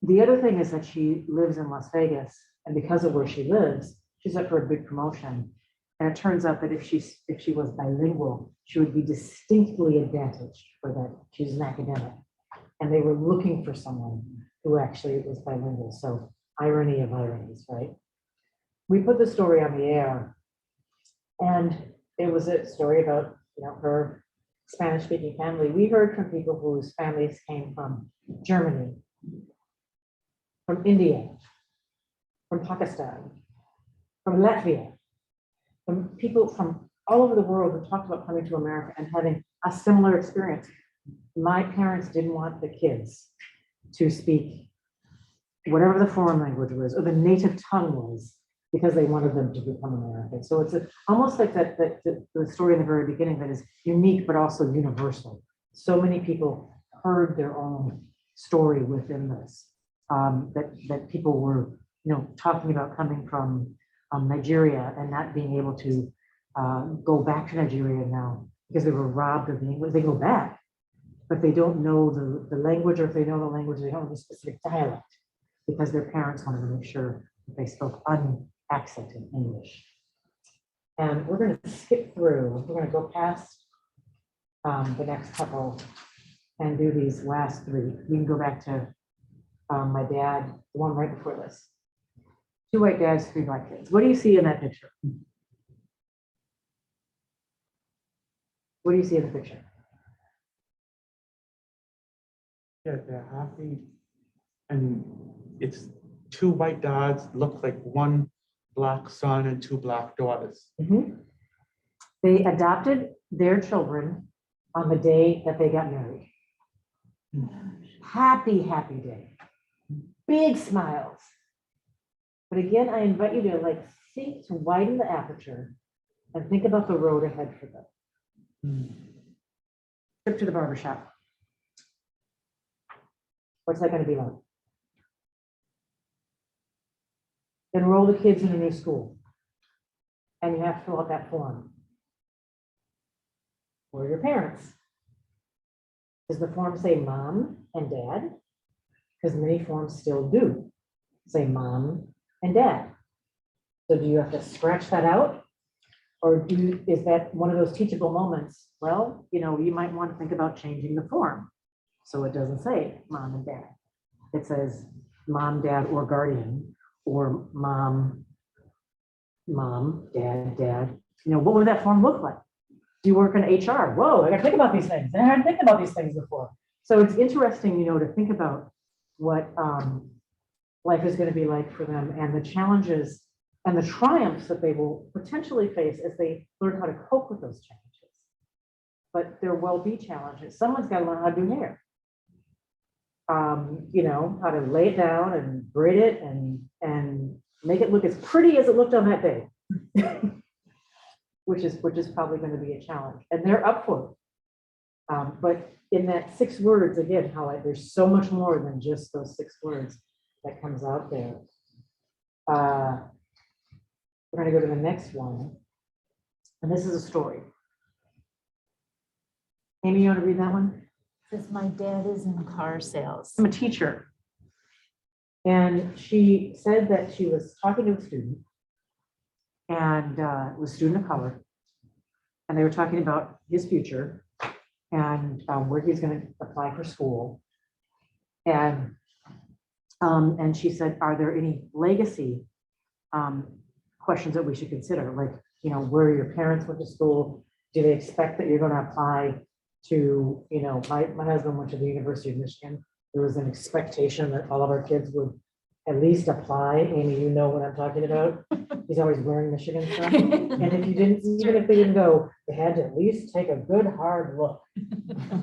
The other thing is that she lives in Las Vegas, and because of where she lives, she's up for a big promotion. And it turns out that if she was bilingual, she would be distinctly advantaged for that. She's an academic. And they were looking for someone who actually was bilingual. So irony of ironies, right? We put the story on the air, and it was a story about, her Spanish-speaking family. We heard from people whose families came from Germany, from India, from Pakistan, from Latvia, from people from all over the world who talked about coming to America and having a similar experience. My parents didn't want the kids to speak whatever the foreign language was or the native tongue was because they wanted them to become American. So it's almost like the story in the very beginning that is unique but also universal. So many people heard their own story within this, that people were talking about coming from Nigeria and not being able to go back to Nigeria now because they were robbed of the English. They go back, but they don't know the language, or if they know the language, they don't know the specific dialect because their parents wanted to make sure that they spoke unaccented English. And we're going to skip through. We're going to go past the next couple and do these last 3. We can go back to my dad, the one right before this. 2 white dads, 3 black kids. What do you see in that picture? What do you see in the picture?
Yeah, they're happy. And it's 2 white dads, look like 1 black son and 2 black daughters.
Mm-hmm. They adopted their children on the day that they got married. Happy, happy day. Big smiles. But again, I invite you to think, to widen the aperture and think about the road ahead for them. Trip to the barbershop. What's that going to be like? Enroll the kids in a new school. And you have to fill out that form. Where are your parents? Does the form say mom and dad? Because many forms still do say mom and dad. So do you have to scratch that out? Or is that one of those teachable moments? Well, you might want to think about changing the form. So it doesn't say mom and dad. It says mom, dad, or guardian, or mom, dad. What would that form look like? Do you work in HR? Whoa, I gotta think about these things. I hadn't think about these things before. So it's interesting, to think about what life is going to be like for them and the challenges and the triumphs that they will potentially face as they learn how to cope with those challenges. But there will be challenges. Someone's got to learn how to do hair. How to lay it down and braid it and make it look as pretty as it looked on that day. which is probably going to be a challenge. And they're up for it. But in that 6 words, again, how there's so much more than just those 6 words that comes out there. We're going to go to the next one. And this is a story. Amy, you want to read that one?
Says my dad is in car sales.
I'm a teacher. And she said that she was talking to a student, and it was a student of color. And they were talking about his future and where he's going to apply for school. And she said, are there any legacy questions that we should consider? Like, where your parents went to school? Do they expect that you're going to apply to, my husband went to the University of Michigan. There was an expectation that all of our kids would at least apply. Amy, you know what I'm talking about. He's always wearing Michigan stuff. And if you didn't, even if they didn't go, they had to at least take a good hard look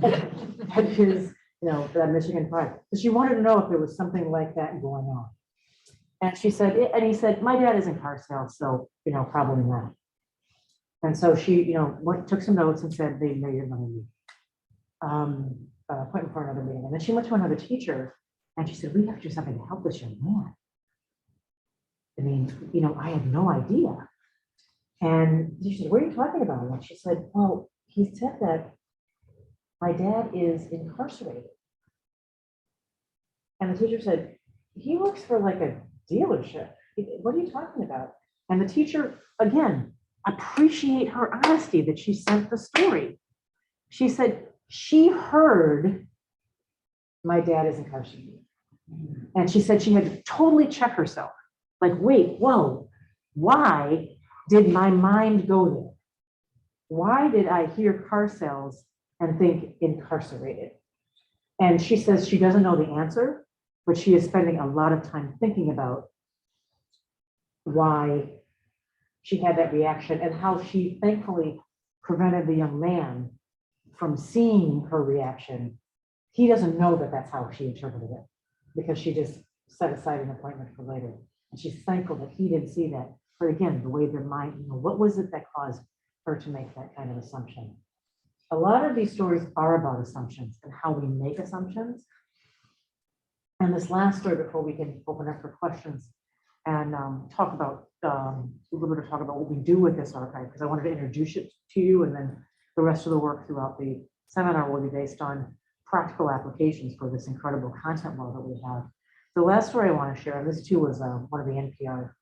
at his, for that Michigan pride. So she wanted to know if there was something like that going on. And she said, and he said, my dad is in car sales, so, probably not. And so she, took some notes and said, they made another meeting. Appointment for another meeting. And then she went to another teacher and she said, we have to do something to help this young man. I mean, I had no idea. And she said, what are you talking about? And she said, well, he said that my dad is incarcerated. And the teacher said, he works for like a dealership. What are you talking about? And the teacher, again, appreciate her honesty that she sent the story. She said, she heard my dad is incarcerated. And she said she had to totally check herself. Like, wait, whoa, why did my mind go there? Why did I hear car sales and think incarcerated? And she says she doesn't know the answer, but she is spending a lot of time thinking about why she had that reaction and how she thankfully prevented the young man from seeing her reaction. He doesn't know that that's how she interpreted it because she just set aside an appointment for later. And she's thankful that he didn't see that. But again, the way their mind, what was it that caused her to make that kind of assumption? A lot of these stories are about assumptions and how we make assumptions. And this last story before we can open up for questions and talk about a little bit of talk about what we do with this archive, because I wanted to introduce it to you, and then the rest of the work throughout the seminar will be based on practical applications for this incredible content wall that we have. The last story I want to share, and this too was one of the NPR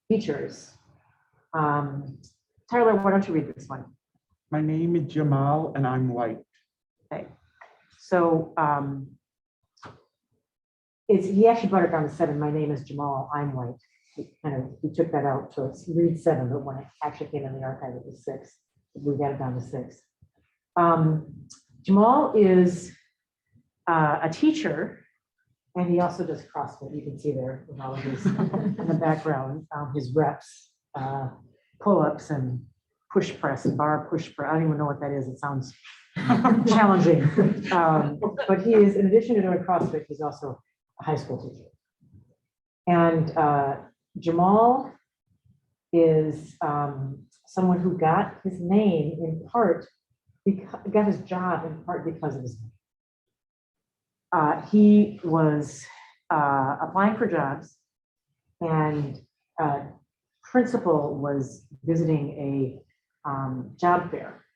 features. Tyler, why don't you read this one?
My name is Jamal and I'm white.
Okay, so he actually brought it down to 7. My name is Jamal, I'm white. We took that out, so it's read 7, but when it actually came in the archive, it was 6. We got it down to 6. Jamal is a teacher, and he also does CrossFit. You can see there with all of his in the background, his reps, pull-ups and push press and bar push press. I don't even know what that is. It sounds challenging. But he is, in addition to doing CrossFit, he's also a high school teacher. And Jamal is someone who got his name in part, got his job in part because of his name. He was applying for jobs, and principal was visiting a job fair.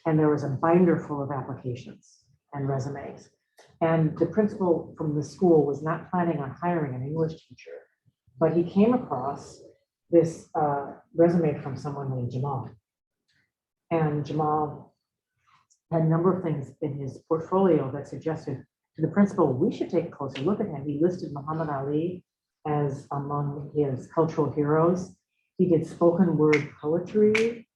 And there was a binder full of applications and resumes. And the principal from the school was not planning on hiring an English teacher, but he came across this resume from someone named Jamal. And Jamal had a number of things in his portfolio that suggested to the principal, we should take a closer look at him. He listed Muhammad Ali as among his cultural heroes. He did spoken word poetry.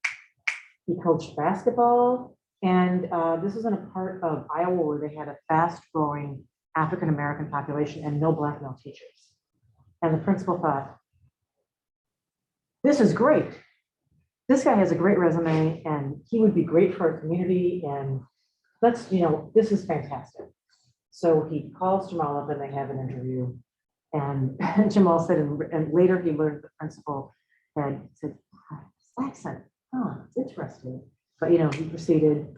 He coached basketball. And this was in a part of Iowa where they had a fast growing African-American population and no black male teachers. And the principal thought, this is great. This guy has a great resume and he would be great for our community. And let's, this is fantastic. So he calls Jamal up and they have an interview. And Jamal said, and later he learned the principal had said, accent, oh, it's interesting. But, he proceeded.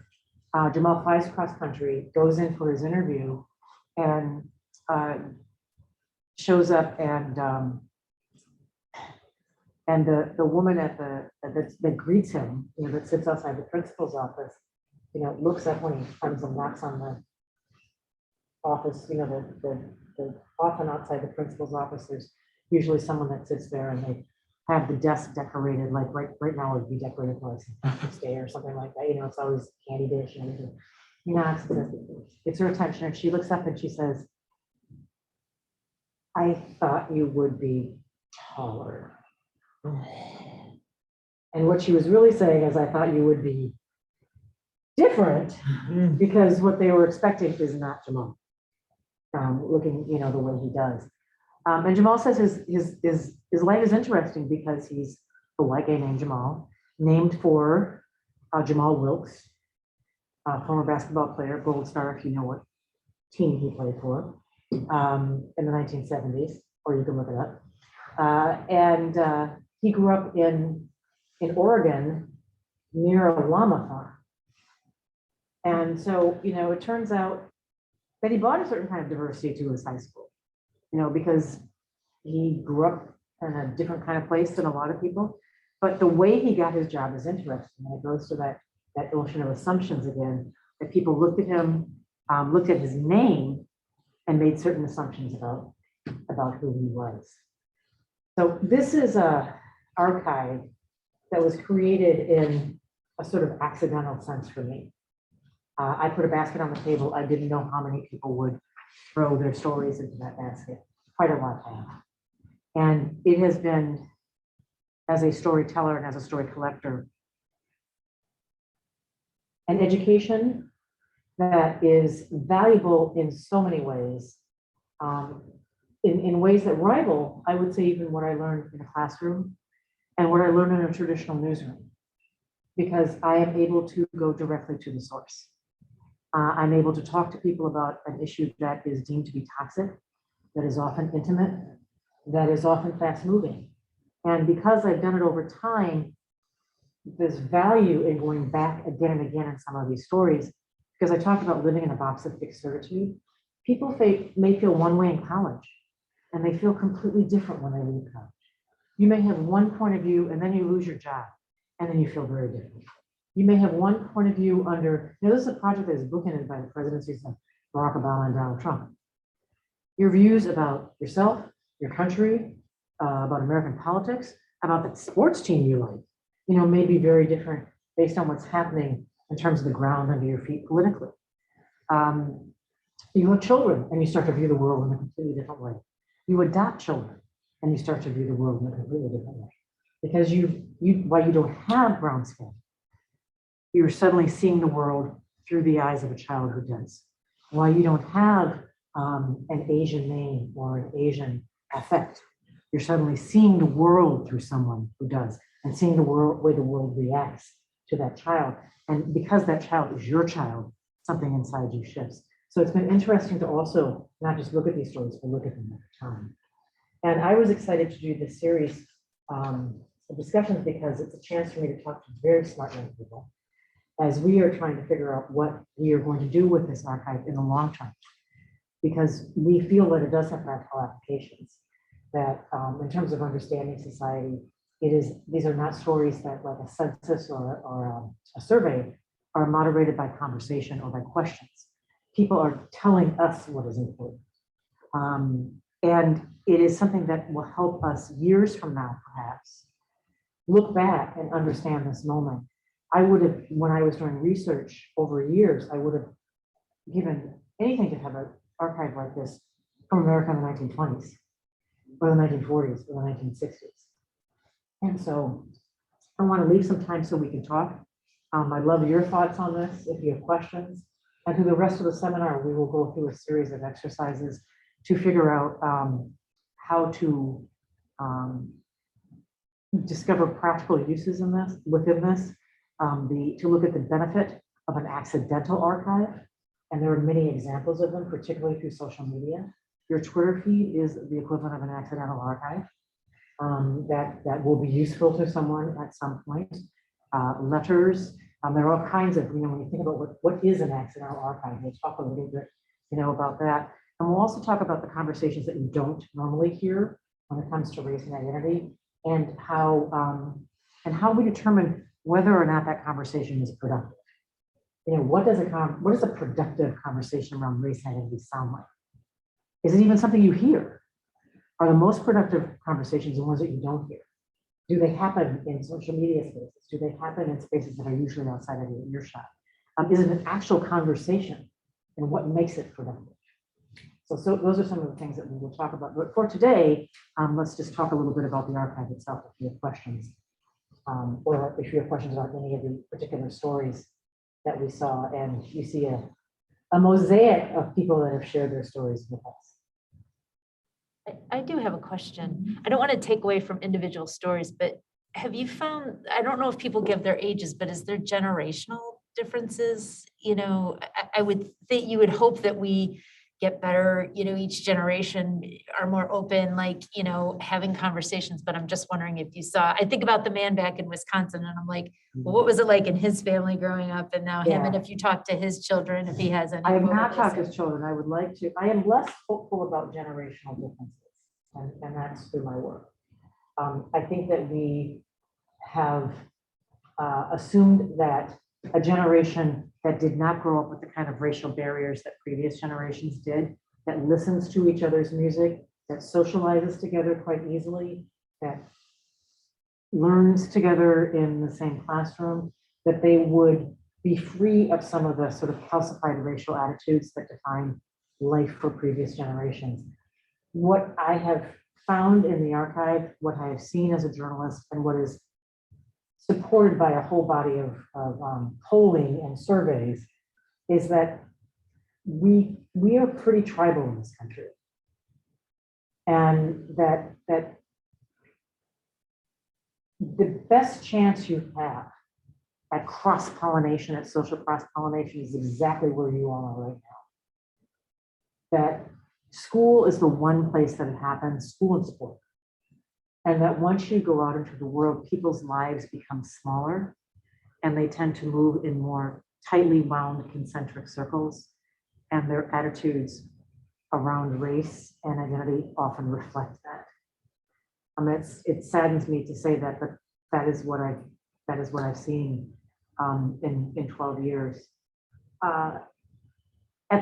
Jamal flies cross country, goes in for his interview and shows up and the woman that greets him, that sits outside the principal's office, looks up when he comes and knocks on the office, the often outside the principal's office, there's usually someone that sits there and they have the desk decorated, like right now it would be decorated for like stay or something like that. It's always candy dish and everything. He knocks and says, gets her attention and she looks up and she says, I thought you would be taller. And what she was really saying is, I thought you would be different because what they were expecting is not Jamal. Looking, the way he does. And Jamal says his life is interesting because he's a white guy named Jamal, named for Jamal Wilkes, former basketball player, Gold Star, if you know what team he played for, in the 1970s, or you can look it up. And he grew up in Oregon near a llama farm. And so, it turns out that he brought a certain kind of diversity to his high school, because he grew up in a different kind of place than a lot of people. But the way he got his job is interesting. And it goes to that notion of assumptions again, that people looked at him, looked at his name, and made certain assumptions about who he was. So this is a archive that was created in a sort of accidental sense for me. I put a basket on the table. I didn't know how many people would throw their stories into that basket. Quite a lot have. And it has been, as a storyteller and as a story collector, an education that is valuable in so many ways, in ways that rival, I would say, even what I learned in a classroom and what I learned in a traditional newsroom, because I am able to go directly to the source. I'm able to talk to people about an issue that is deemed to be toxic, that is often intimate, that is often fast moving. And because I've done it over time, there's value in going back again and again in some of these stories, because I talked about living in a box of fixed certitude. People may feel one way in college, and they feel completely different when they leave college. You may have one point of view, and then you lose your job, and then you feel very different. You may have one point of view under, this is a project that is bookended by the presidencies of Barack Obama and Donald Trump. Your views about yourself, your country, about American politics, about the sports team you like, may be very different based on what's happening in terms of the ground under your feet politically. You have children and you start to view the world in a completely different way. You adopt children and you start to view the world in a completely different way. Because while you don't have brown skin, you're suddenly seeing the world through the eyes of a child who does. While you don't have an Asian name or an Asian affect, you're suddenly seeing the world through someone who does, and seeing the way the world reacts to that child. And because that child is your child, something inside you shifts. So it's been interesting to also not just look at these stories, but look at them over time. And I was excited to do this series of discussions because it's a chance for me to talk to very smart young people as we are trying to figure out what we are going to do with this archive in the long term. Because we feel that it does have practical applications, that in terms of understanding society, these are not stories that, like a census or a survey, are moderated by conversation or by questions. People are telling us what is important. And it is something that will help us years from now, perhaps, look back and understand this moment. I would have, when I was doing research over years, I would have given anything to have an archive like this from America in the 1920s, or the 1940s, or the 1960s. And so I want to leave some time so we can talk. I'd love your thoughts on this if you have questions. And through the rest of the seminar, we will go through a series of exercises to figure out how to discover practical uses in this, within this, to look at the benefit of an accidental archive. And there are many examples of them, particularly through social media. Your Twitter feed is the equivalent of an accidental archive that will be useful to someone at some point. Letters, there are all kinds of, when you think about what is an accidental archive, we'll talk a little bit, about that. And we'll also talk about the conversations that you don't normally hear when it comes to race and identity, and how we determine whether or not that conversation is productive. What does a productive conversation around race and identity sound like? Is it even something you hear? Are the most productive conversations the ones that you don't hear? Do they happen in social media spaces? Do they happen in spaces that are usually outside of your earshot? Is it an actual conversation, and what makes it productive? So those are some of the things that we will talk about. But for today, let's just talk a little bit about the archive itself if you have questions. Or if you have questions about any of the particular stories that we saw, and you see a mosaic of people that have shared their stories with us.
I do have a question. I don't want to take away from individual stories, but have you found, I don't know if people give their ages, but is there generational differences? I would think, you would hope that we get better, each generation are more open, having conversations, but I'm just wondering if you saw, I think about the man back in Wisconsin, and I'm like, well, what was it like in his family growing up, and now him, and if you talk to his children, if he has any.
I have not talked to his children. I would like to. I am less hopeful about generational differences, and that's through my work. I think that we have assumed that a generation that did not grow up with the kind of racial barriers that previous generations did, that listens to each other's music, that socializes together quite easily, that learns together in the same classroom, that they would be free of some of the sort of calcified racial attitudes that define life for previous generations. What I have found in the archive, what I have seen as a journalist, and what is supported by a whole body of polling and surveys, is that we are pretty tribal in this country, and that the best chance you have at cross-pollination, at social cross-pollination, is exactly where you all are right now. That school is the one place that it happens, school and sport. And that once you go out into the world, people's lives become smaller, and they tend to move in more tightly wound concentric circles, and their attitudes around race and identity often reflect that. It saddens me to say that, but that is what I've seen in 12 years. At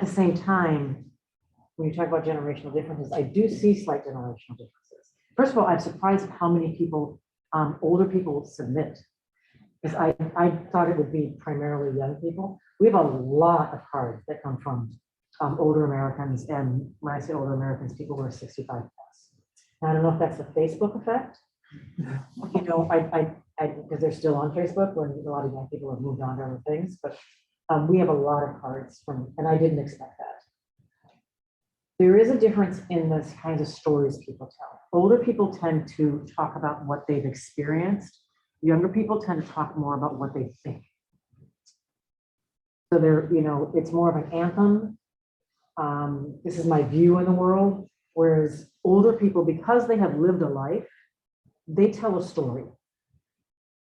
the same time, when you talk about generational differences, I do see slight generational differences. First of all, I'm surprised at how many people, older people, submit, because I thought it would be primarily young people. We have a lot of cards that come from older Americans, and when I say older Americans, people who are 65 plus. Now, I don't know if that's a Facebook effect. Because they're still on Facebook when a lot of young people have moved on to other things, but we have a lot of cards from, and I didn't expect that. There is a difference in the kinds of stories people tell. Older people tend to talk about what they've experienced. Younger people tend to talk more about what they think. So it's more of an anthem. This is my view in the world. Whereas older people, because they have lived a life, they tell a story.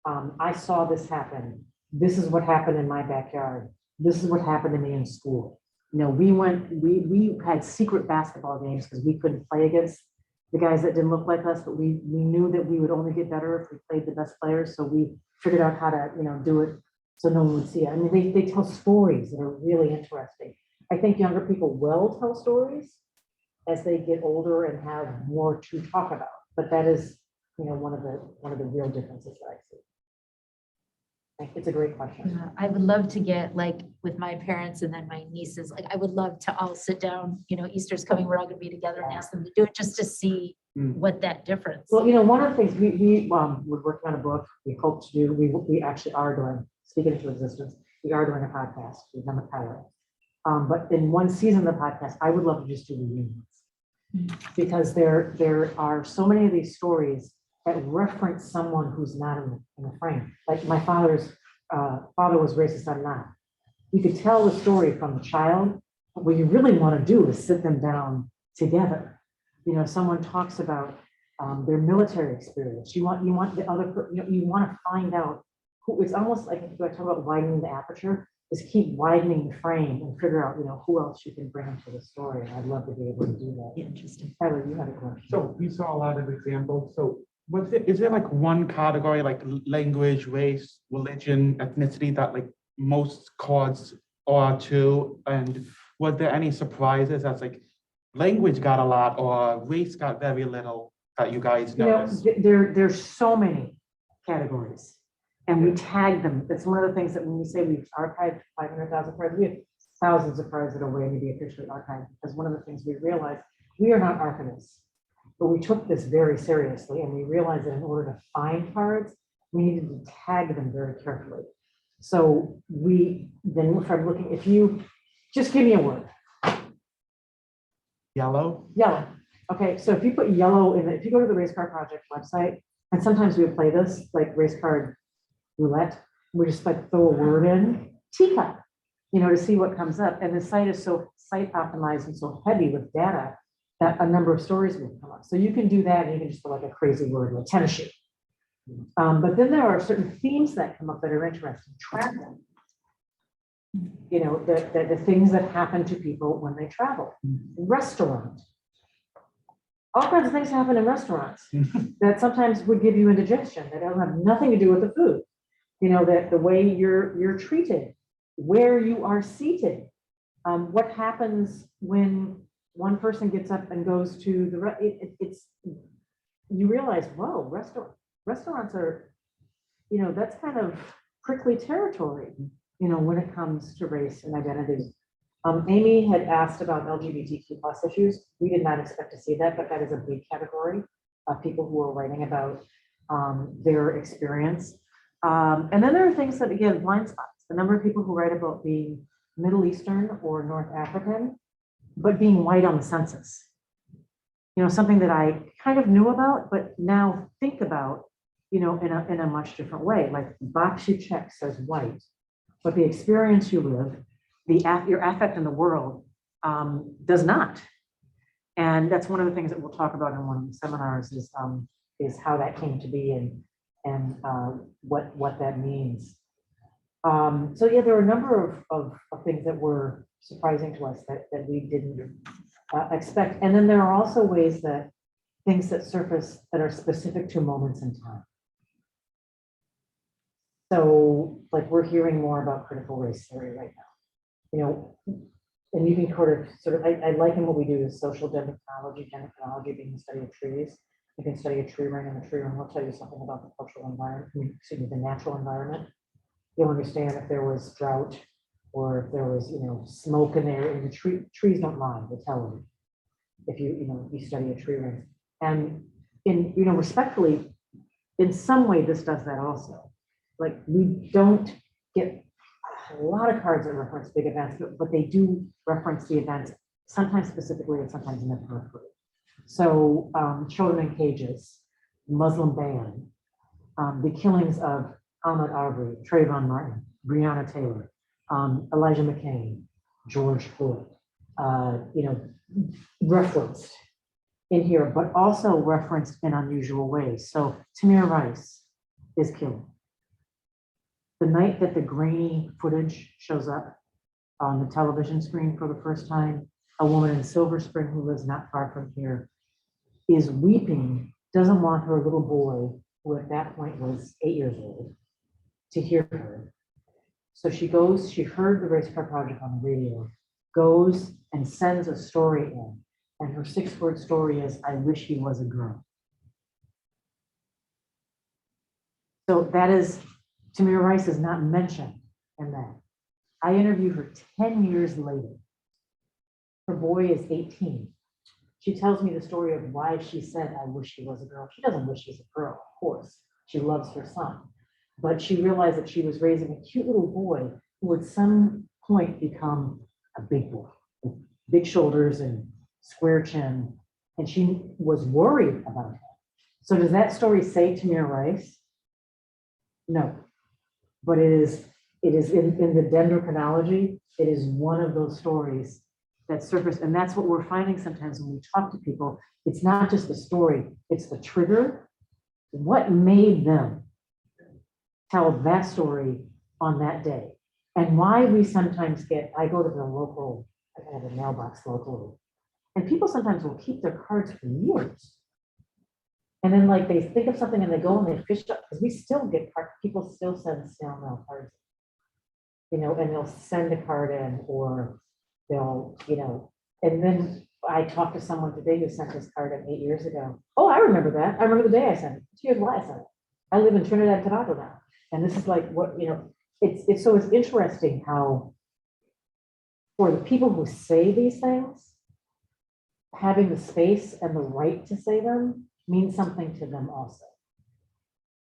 I saw this happen. This is what happened in my backyard. This is what happened to me in school. We had secret basketball games because we couldn't play against the guys that didn't look like us, but we knew that we would only get better if we played the best players. So we figured out how to, do it so no one would see it. I mean, they tell stories that are really interesting. I think younger people will tell stories as they get older and have more to talk about. But that is, one of the real differences that I see. It's a great question.
Yeah, I would love to get like with my parents and then my nieces, like I would love to all sit down, Easter's coming, we're all gonna be together and ask them to do it just to see what that difference.
Well, one of the things we're working on a book. We hope to do. We actually are doing. Speaking into existence, we are doing a podcast. We've done a pilot. But in one season of the podcast, I would love to just do reunions because there are so many of these stories that reference someone who's not in the frame. Like my father's father was racist, I'm not. You could tell the story from the child, but what you really want to do is sit them down together. Someone talks about their military experience. You want the other, you want to find out who. It's almost like if you talk about widening the aperture, is keep widening the frame and figure out, who else you can bring into the story. And I'd love to be able to do that.
Interesting.
Tyler, you had a question.
So we saw a lot of examples. So is there like one category like language, race, religion, ethnicity that like most cards are to? And was there any surprises that's like language got a lot or race got very little that you guys noticed?
There's so many categories and we tag them. That's one of the things that when we say we've archived 500,000 cards, we have thousands of cards that are waiting to be officially archived, because one of the things we realized, we are not archivists. But we took this very seriously and we realized that in order to find cards, we needed to tag them very carefully. So we then started looking, if you just give me a word.
Yellow?
Yellow. Okay, so if you put yellow in, if you go to the Race Card Project website, and sometimes we would play this like race card roulette, we just like throw a word in, teacup, to see what comes up. And the site is so site optimized and so heavy with data that a number of stories will come up. So you can do that, and you can just put like a crazy word like tennis shoe. But then there are certain themes that come up that are interesting. Travel. The things that happen to people when they travel. Restaurant. All kinds of things happen in restaurants that sometimes would give you indigestion. That don't have nothing to do with the food. That the way you're treated, where you are seated, what happens when one person gets up and goes to the you realize, whoa, restaurants are, that's kind of prickly territory, when it comes to race and identity. Amy had asked about LGBTQ+ issues. We did not expect to see that, but that is a big category of people who are writing about their experience. And then there are things that, again, blind spots. The number of people who write about being Middle Eastern or North African, but being white on the census. Something that I kind of knew about, but now think about, in a much different way. Like the box you check says white, but the experience you live, your affect in the world does not. And that's one of the things that we'll talk about in one of the seminars is how that came to be and what that means. So yeah, there are a number of things that were surprising to us that we didn't expect. And then there are also ways that things that surface that are specific to moments in time. So like we're hearing more about critical race theory right now, and you can sort of, I liken what we do is social dendrochronology being the study of trees. You can study a tree ring, and the tree ring will tell you something about the cultural environment, the natural environment. You'll understand if there was drought or if there was, smoke in there, and the trees don't lie, they tell you. If you study a tree ring. And respectfully, in some way, this does that also. Like we don't get a lot of cards that reference big events, but they do reference the events, sometimes specifically and sometimes in the periphery. So children in cages, Muslim ban, the killings of Ahmaud Arbery, Trayvon Martin, Breonna Taylor, Elijah McCain, George Floyd, referenced in here, but also referenced in unusual ways. So Tamir Rice is killed. The night that the grainy footage shows up on the television screen for the first time, a woman in Silver Spring who lives not far from here is weeping, doesn't want her little boy, who at that point was 8 years old, to hear her. So she goes, she heard the Race Car Project on the radio, goes and sends a story in. And her 6-word story is, I wish he was a girl. So that is, Tamir Rice is not mentioned in that. I interviewed her 10 years later. Her boy is 18. She tells me the story of why she said, I wish she was a girl. She doesn't wish she's a girl, of course. She loves her son. But she realized that she was raising a cute little boy who would some point become a big boy with big shoulders and square chin. And she was worried about him. So does that story say Tamir Rice? No. But it is in the dendrochronology, it is one of those stories that surface. And that's what we're finding sometimes when we talk to people. It's not just the story, it's the trigger. What made them tell that story on that day? And why we sometimes get, I go to the local, I have a mailbox locally, and people sometimes will keep their cards for years. And then like they think of something and they go and they fish up, because we still get cards, people still send snail mail cards, you know, and they'll send a card in, or they'll, you know, and then I talked to someone today who sent this card in 8 years ago. Oh, I remember that. I remember the day I sent it. Here's why I sent it. I live in Trinidad and Tobago now. And this is like what, you know, it's so it's interesting how for the people who say these things, having the space and the right to say them means something to them also.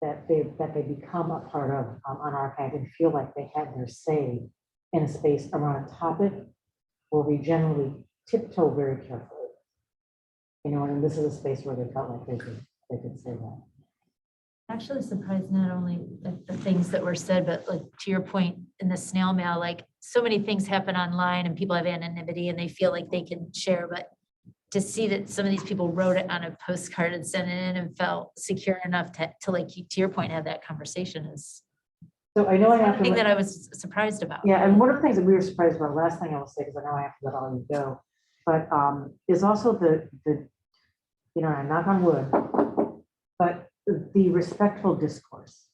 That they become a part of an archive and feel like they have their say in a space around a topic where we generally tiptoe very carefully. You know, and this is a space where they felt like they could say that.
Actually surprised not only the things that were said, but like to your point in the snail mail, like so many things happen online and people have anonymity and they feel like they can share, but to see that some of these people wrote it on a postcard and sent it in and felt secure enough to like, to your point, have that conversation is
So I know I have to.
something that I was surprised about.
Yeah, and one of the things that we were surprised about, last thing I will say, because I know I have to let all you go, but is also the you know, I knock on wood, but the respectful discourse.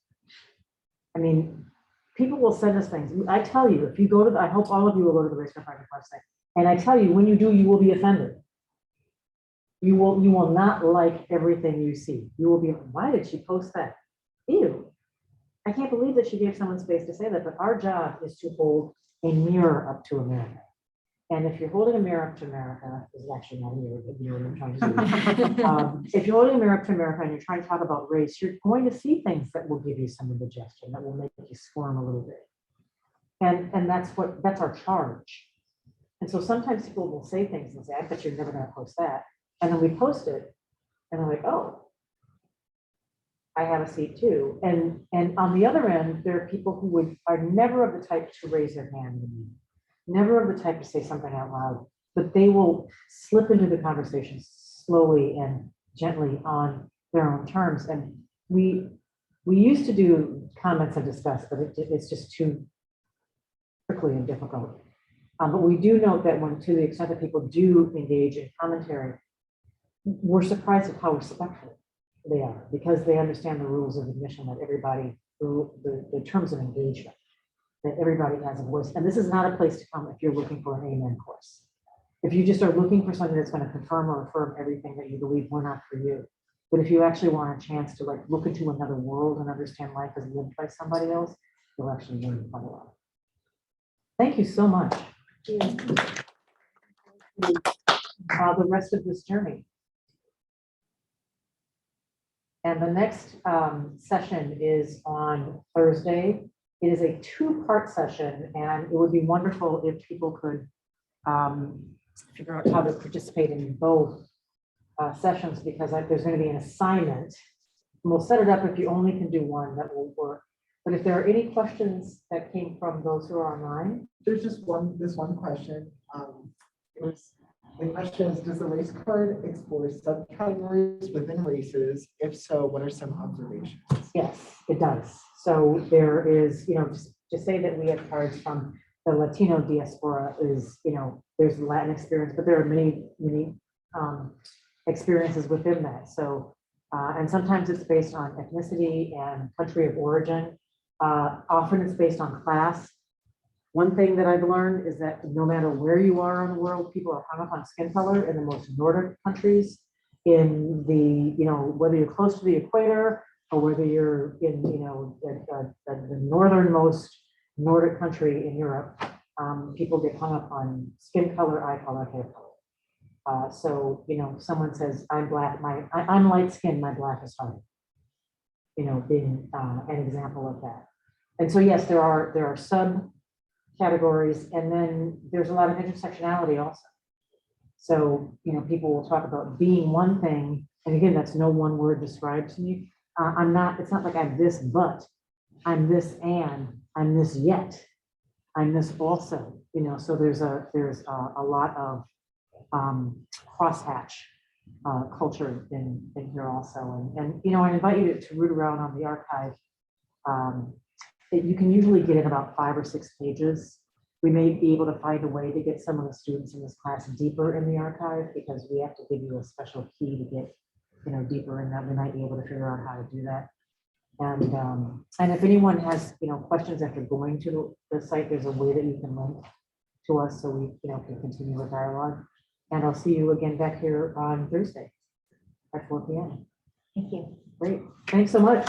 I mean, people will send us things. I tell you, if you go to the, I hope all of you will go to the Race Car Project website. And I tell you, when you do, you will be offended. You will not like everything you see. You will be, why did she post that? Ew. I can't believe that she gave someone space to say that, but our job is to hold a mirror up to America. And if you're holding a mirror up to America, this is actually not a mirror, but you know what I'm trying to do. If you're holding a mirror up to America and you're trying to talk about race, you're going to see things that will give you some indigestion, that will make you squirm a little bit. And that's our charge. And so sometimes people will say things and say, I bet you're never going to post that. And then we post it and they're like, oh, I have a seat too. And on the other end, there are people who are never of the type to raise their hand in the meeting, never of the type to say something out loud, but they will slip into the conversation slowly and gently on their own terms. And we used to do comments and discuss, but it's just too quickly and difficult. But we do note that when, to the extent that people do engage in commentary, we're surprised at how respectful they are, because they understand the rules of admission, that everybody, the terms of engagement, that everybody has a voice. And this is not a place to come if you're looking for an amen course. If you just are looking for something that's going to confirm or affirm everything that you believe, we're not for you. But if you actually want a chance to like look into another world and understand life as lived by somebody else, you'll actually learn quite a lot. Thank you so much. The rest of this journey. And the next session is on Thursday. It is a 2-part session, and it would be wonderful if people could figure out how to participate in both sessions, because there's going to be an assignment. And we'll set it up if you only can do one, that will work. But if there are any questions that came from those who are online.
There's just this one question. The question is, does the race card explore subcategories within races? If so, what are some observations?
Yes, it does. So there is, you know, just to say that we have cards from the Latino diaspora is, you know, there's Latin experience, but there are many experiences within that. So, and sometimes it's based on ethnicity and country of origin. Often it's based on class. One thing that I've learned is that no matter where you are in the world, people are hung up on skin color in the most Nordic countries. In the, whether you're close to the equator or whether you're in, the northernmost Nordic country in Europe, people get hung up on skin color, eye color, hair color. So, someone says, I'm black, I'm light skinned, my black is hard. Being an example of that. And so, yes, there are subcategories, and then there's a lot of intersectionality also. So, people will talk about being one thing, and again, that's no one word describes me. It's not like I'm this, but I'm this, and I'm this yet. I'm this also, so there's a lot of crosshatch culture in here also. And I invite you to root around on the archive. You can usually get in about 5 or 6 pages. We may be able to find a way to get some of the students in this class deeper in the archive, because we have to give you a special key to get, deeper in that. We might be able to figure out how to do that. And if anyone has, questions after going to the site, there's a way that you can link to us so we, can continue the dialogue. And I'll see you again back here on Thursday at 4 p.m.
Thank you.
Great. Thanks so much.